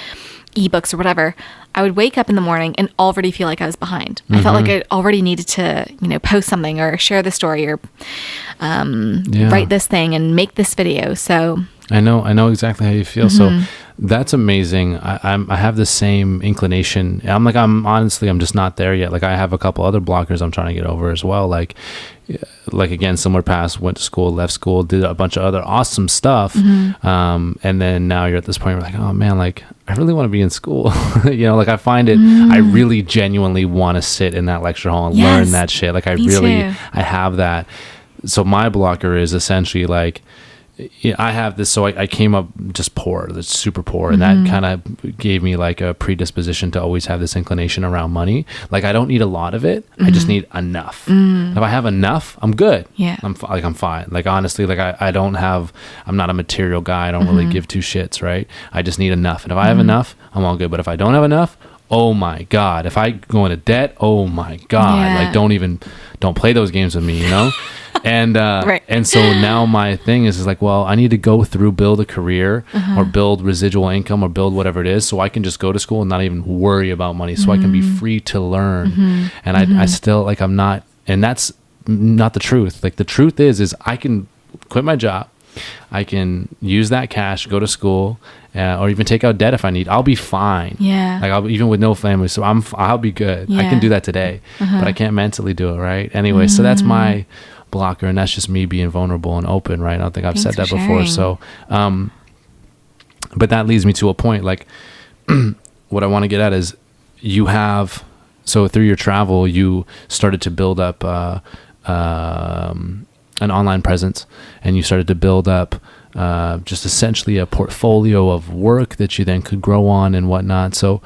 ebooks or whatever, I would wake up in the morning and already feel like I was behind. I felt like I already needed to, post something or share the story or write this thing and make this video. So
I know exactly how you feel. So that's amazing. I have the same inclination. I'm honestly just not there yet. Like, I have a couple other blockers I'm trying to get over as well. Like again, similar paths, went to school, left school, did a bunch of other awesome stuff. And then now you're at this point where like, oh man, like I really want to be in school. Like I find it, I really genuinely want to sit in that lecture hall and learn that shit. Like I have that. So my blocker is essentially like, I have this, so I came up just poor, that's super poor, and that kind of gave me like a predisposition to always have this inclination around money. Like I don't need a lot of it, I just need enough. If I have enough, I'm good.
Yeah.
I'm fine. Like honestly, like I'm not a material guy. I don't really give two shits, right? I just need enough. And if I have enough, I'm all good. But if I don't have enough, oh my God. If I go into debt, oh my God. Like don't play those games with me, you know? And
right.
and so now my thing is like, well, I need to go through, build a career or build residual income or build whatever it is, so I can just go to school and not even worry about money, so I can be free to learn. And I still like, I'm not, and that's not the truth. Like the truth is I can quit my job, I can use that cash, go to school, or even take out debt if I need. I'll be fine. Yeah. Like even with no family, so I'll be good. I can do that today, but I can't mentally do it, right? Anyway, so that's my blocker, and that's just me being vulnerable and open, right? I don't think I've said that before. So but that leads me to a point, like what I want to get at is so through your travel you started to build up an online presence, and you started to build up just essentially a portfolio of work that you then could grow on and whatnot. So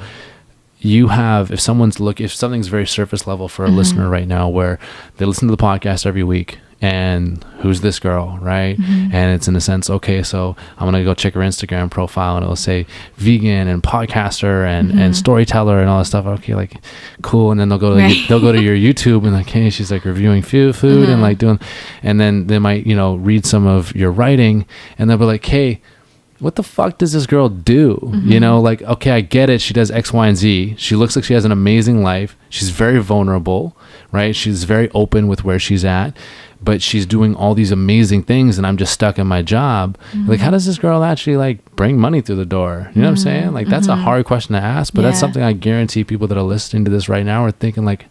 you have, if something's very surface level for a listener right now, where they listen to the podcast every week, and who's this girl, right? And it's in a sense, okay, so I'm gonna go check her Instagram profile, and it'll say vegan and podcaster and storyteller and all that stuff. Okay, like cool. And then they'll go to your YouTube, and like, hey, she's like reviewing food and like doing, and then they might read some of your writing, and they'll be like, hey, what the fuck does this girl do? Like, okay, I get it. She does X, Y, and Z. She looks like she has an amazing life. She's very vulnerable, right? She's very open with where she's at, but she's doing all these amazing things, and I'm just stuck in my job. Like, how does this girl actually like bring money through the door? You know what I'm saying? Like, that's a hard question to ask, but that's something I guarantee people that are listening to this right now are thinking like,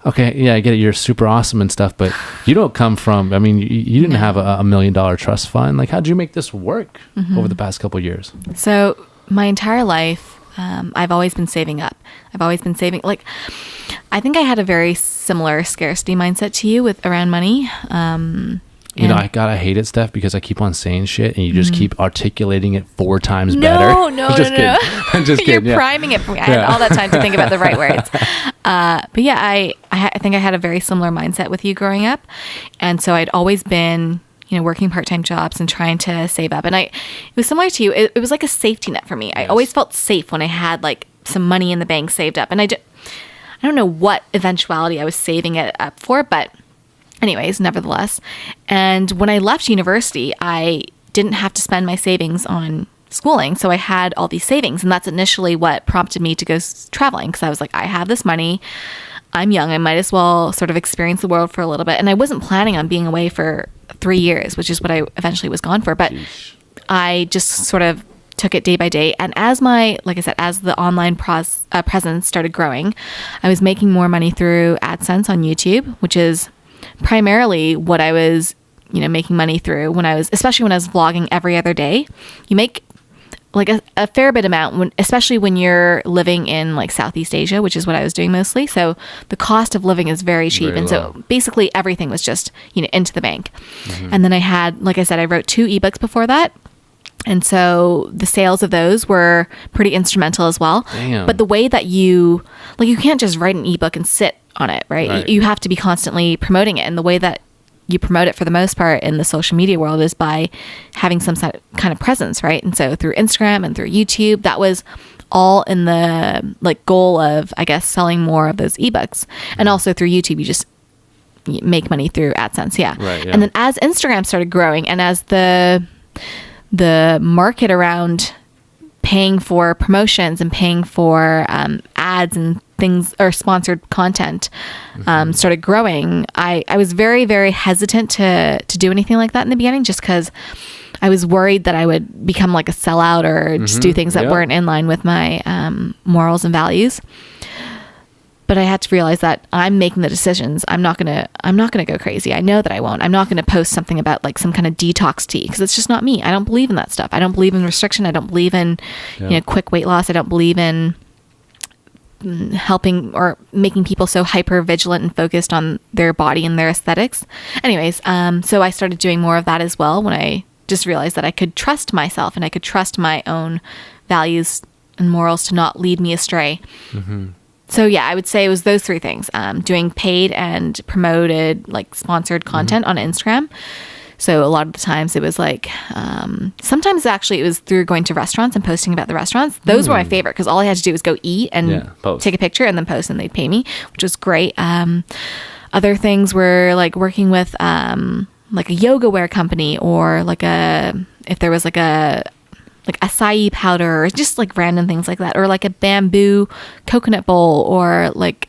okay, yeah, I get it. You're super awesome and stuff, but you don't come from, I mean, you didn't have a $1 million trust fund. Like, how'd you make this work over the past couple of years?
So my entire life, I've always been saving up. I've always been saving. Like, I think I had a very similar scarcity mindset to you around money.
I hate it, Steph, because I keep on saying shit and you just keep articulating it 4 times better.
No,
I'm just kidding. I'm just kidding.
You're priming it for me. I had all that time to think about the right words. But yeah, I think I had a very similar mindset with you growing up. And so I'd always been, working part-time jobs and trying to save up. And it was similar to you. It was like a safety net for me. Yes. I always felt safe when I had like some money in the bank saved up. And I don't know what eventuality I was saving it up for, but anyways, nevertheless. And when I left university, I didn't have to spend my savings on schooling. So I had all these savings. And that's initially what prompted me to go traveling. Because I was like, I have this money. I'm young. I might as well sort of experience the world for a little bit. And I wasn't planning on being away for 3 years, which is what I eventually was gone for. But I just sort of took it day by day. And as the online presence started growing, I was making more money through AdSense on YouTube, which is primarily what I was, making money through especially when I was vlogging every other day. You make like a fair bit amount, especially when you're living in like Southeast Asia, which is what I was doing mostly. So the cost of living is very cheap. Very low. So basically everything was just, into the bank. And then I had, like I said, I wrote 2 ebooks before that. And so the sales of those were pretty instrumental as well.
Damn.
But the way that you can't just write an ebook and sit on it, right? You have to be constantly promoting it. And the way that you promote it for the most part in the social media world is by having some kind of presence, right? And so through Instagram and through YouTube, that was all in the like goal of, I guess, selling more of those ebooks. And also through YouTube, you make money through AdSense. Yeah.
Right, yeah.
And then as Instagram started growing and as the market around paying for promotions and paying for ads and things or sponsored content started growing, I was very, very hesitant to do anything like that in the beginning, just because I was worried that I would become like a sellout or just do things that weren't in line with my morals and values. But I had to realize that I'm making the decisions. I'm not gonna go crazy. I know that I won't. I'm not gonna post something about like some kind of detox tea, because it's just not me. I don't believe in that stuff. I don't believe in restriction. I don't believe in quick weight loss. I don't believe in helping or making people so hyper vigilant and focused on their body and their aesthetics. Anyways, so I started doing more of that as well when I just realized that I could trust myself and I could trust my own values and morals to not lead me astray. So yeah, I would say it was those three things. Doing paid and promoted, like sponsored content on Instagram. So a lot of the times it was like, sometimes actually it was through going to restaurants and posting about the restaurants. Those were my favorite because all I had to do was go eat and take a picture and then post and they'd pay me, which was great. Other things were like working with like a yoga wear company, or like if there was like acai powder, or just like random things like that, or like a bamboo coconut bowl, or like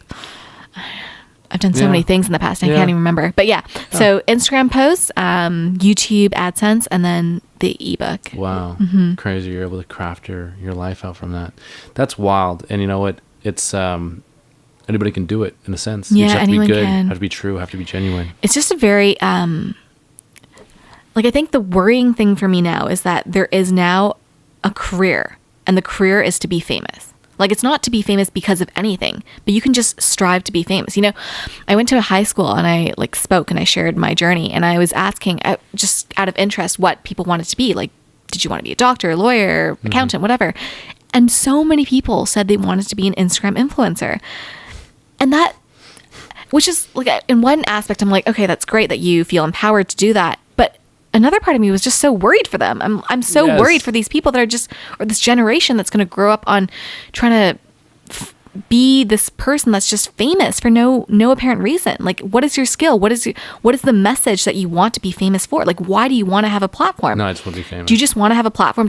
I've done so many things in the past. I can't even remember. But so Instagram posts, YouTube AdSense, and then the ebook.
Wow. Crazy. You're able to craft your life out from that. That's wild. And you know what? It's anybody can do it in a sense. You just have to be good, have to be true, have to be genuine.
It's just a very like, I think the worrying thing for me now is that there is now a career, and the career is to be famous. Like, it's not to be famous because of anything, but you can just strive to be famous. You know, I went to a high school and I like spoke and I shared my journey, and I was asking just out of interest what people wanted to be. Like, did you want to be a doctor, lawyer, accountant, whatever? And so many people said they wanted to be an Instagram influencer. And that, which is like, in one aspect, I'm like, okay, that's great that you feel empowered to do that. But another part of me was just so worried for them. I'm so worried for these people that are just, or this generation that's going to grow up on trying to be this person that's just famous for no apparent reason. Like, what is your skill? What is the message that you want to be famous for? Like, why do you want to have a platform?
No, I just want to be famous.
Do you just want to have a platform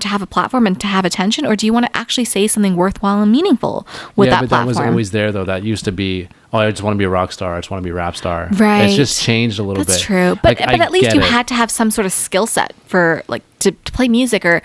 and to have attention, or do you want to actually say something worthwhile and meaningful with that platform?
That was always there though. That used to be, oh, I just want to be a rock star. I just want to be a rap star.
Right.
It's just changed a little bit.
That's true. But at least you had to have some sort of skill set for like to play music, or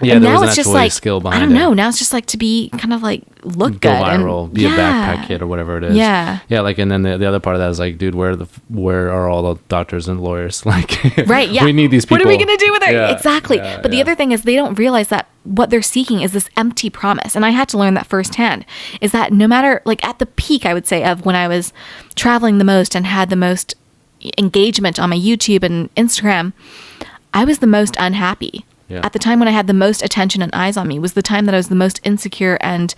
there was an actual skill behind it.
I don't know. Now it's just like to be kind of like look
go
good,
viral,
and,
be a backpack kid or whatever it is.
Yeah.
Like, and then the other part of that is like, dude, where are all the doctors and lawyers? Like,
right? Yeah.
We need these people.
What are we gonna do with it?
Yeah,
exactly. But the other thing is, they don't realize that what they're seeking is this empty promise. And I had to learn that firsthand. Is that no matter, like, at the peak, I would say, of when I was traveling the most and had the most engagement on my YouTube and Instagram, I was the most unhappy. At the time when I had the most attention and eyes on me was the time that I was the most insecure and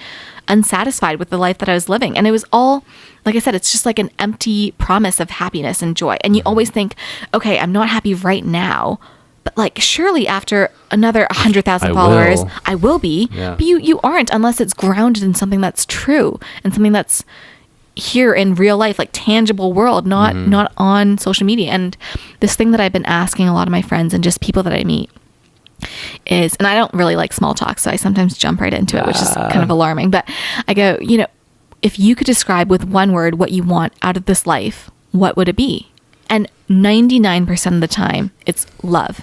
unsatisfied with the life that I was living. And it was all, like I said, it's just like an empty promise of happiness and joy. And you always think, okay, I'm not happy right now, but like, surely after another 100,000 followers, I will be. But you aren't, unless it's grounded in something that's true and something that's here in real life, like tangible world, not on social media. And this thing that I've been asking a lot of my friends and just people that I meet is, and I don't really like small talk, so I sometimes jump right into it, which is kind of alarming, but I go, you know, if you could describe with one word what you want out of this life, what would it be? And 99% of the time it's love.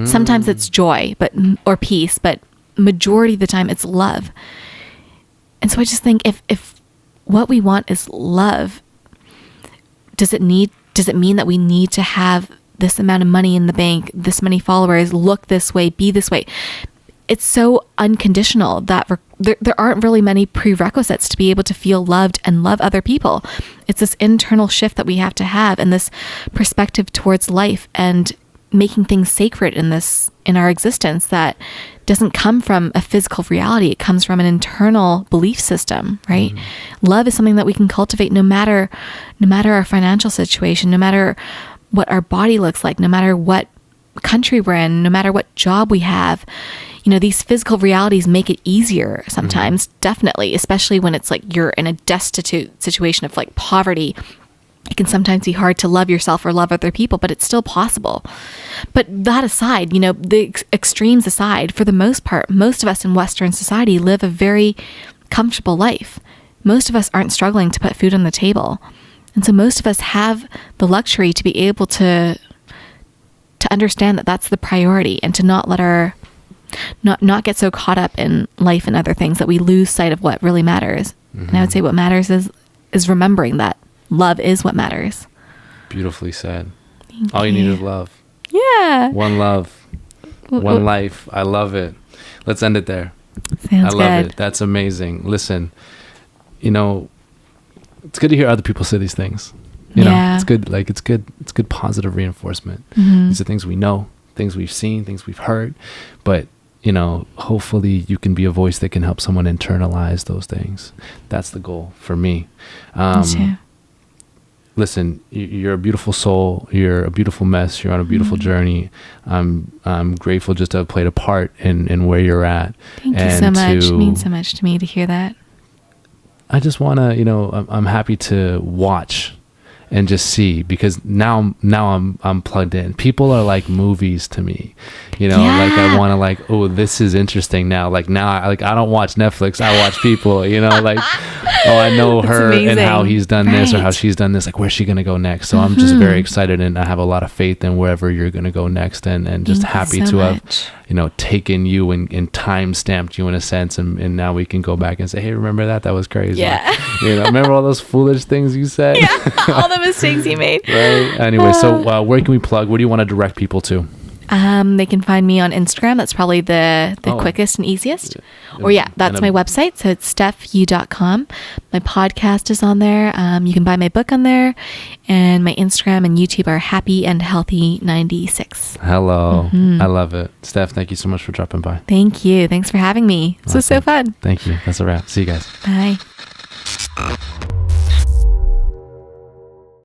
Sometimes it's joy, or peace, but majority of the time it's love. And so I just think, if what we want is love, does it mean that we need to have this amount of money in the bank, this many followers, look this way, be this way? It's so unconditional that there aren't really many prerequisites to be able to feel loved and love other people. It's this internal shift that we have to have, and this perspective towards life and making things sacred in our existence that doesn't come from a physical reality. It comes from an internal belief system, right? Love is something that we can cultivate no matter our financial situation, no matter what our body looks like, no matter what country we're in, no matter what job we have. You know, these physical realities make it easier sometimes, definitely, especially when it's like you're in a destitute situation of like poverty. It can sometimes be hard to love yourself or love other people, but it's still possible. But that aside, you know, the extremes aside, for the most part, most of us in Western society live a very comfortable life. Most of us aren't struggling to put food on the table. And so most of us have the luxury to be able to understand that that's the priority, and to not let not get so caught up in life and other things that we lose sight of what really matters. And I would say what matters is remembering that love is what matters.
Beautifully said. All you need is love.
Yeah.
One love. One life. I love it. Let's end it there.
Sounds good.
I love it. That's amazing. Listen, you know, it's good to hear other people say these things. You know, it's good. Like, it's good positive reinforcement. These are things we know, things we've seen, things we've heard, but you know, hopefully you can be a voice that can help someone internalize those things. That's the goal for me.
Me too.
Listen, you're a beautiful soul. You're a beautiful mess. You're on a beautiful journey. I'm grateful just to have played a part in where you're at.
Thank you so much. It means so much to me to hear that.
I just want to, you know, I'm happy to watch and just see, because now I'm plugged in. People are like movies to me, you know. Like I want to like, oh, this is interesting now. Like now, I don't watch Netflix. I watch people, you know. Like, oh, I know her and how he's done this or how she's done this. Like, where's she gonna go next? So I'm just very excited, and I have a lot of faith in wherever you're gonna go next, and just happy to have, you know, taken you and time stamped you in a sense, and now we can go back and say, hey, remember that was crazy.
Yeah.
You know, remember all those foolish things you said?
Yeah, all the mistakes you made.
Right. Anyway, so where can we plug? Where do you want to direct people to?
They can find me on Instagram. That's probably the quickest and easiest. Or that's my website. So it's stephyu.com. My podcast is on there. You can buy my book on there. And my Instagram and YouTube are Happy and Healthy 96.
Hello. I love it. Steph, thank you so much for dropping by.
Thank you. Thanks for having me. This was so fun.
Thank you. That's a wrap. See you guys.
Bye.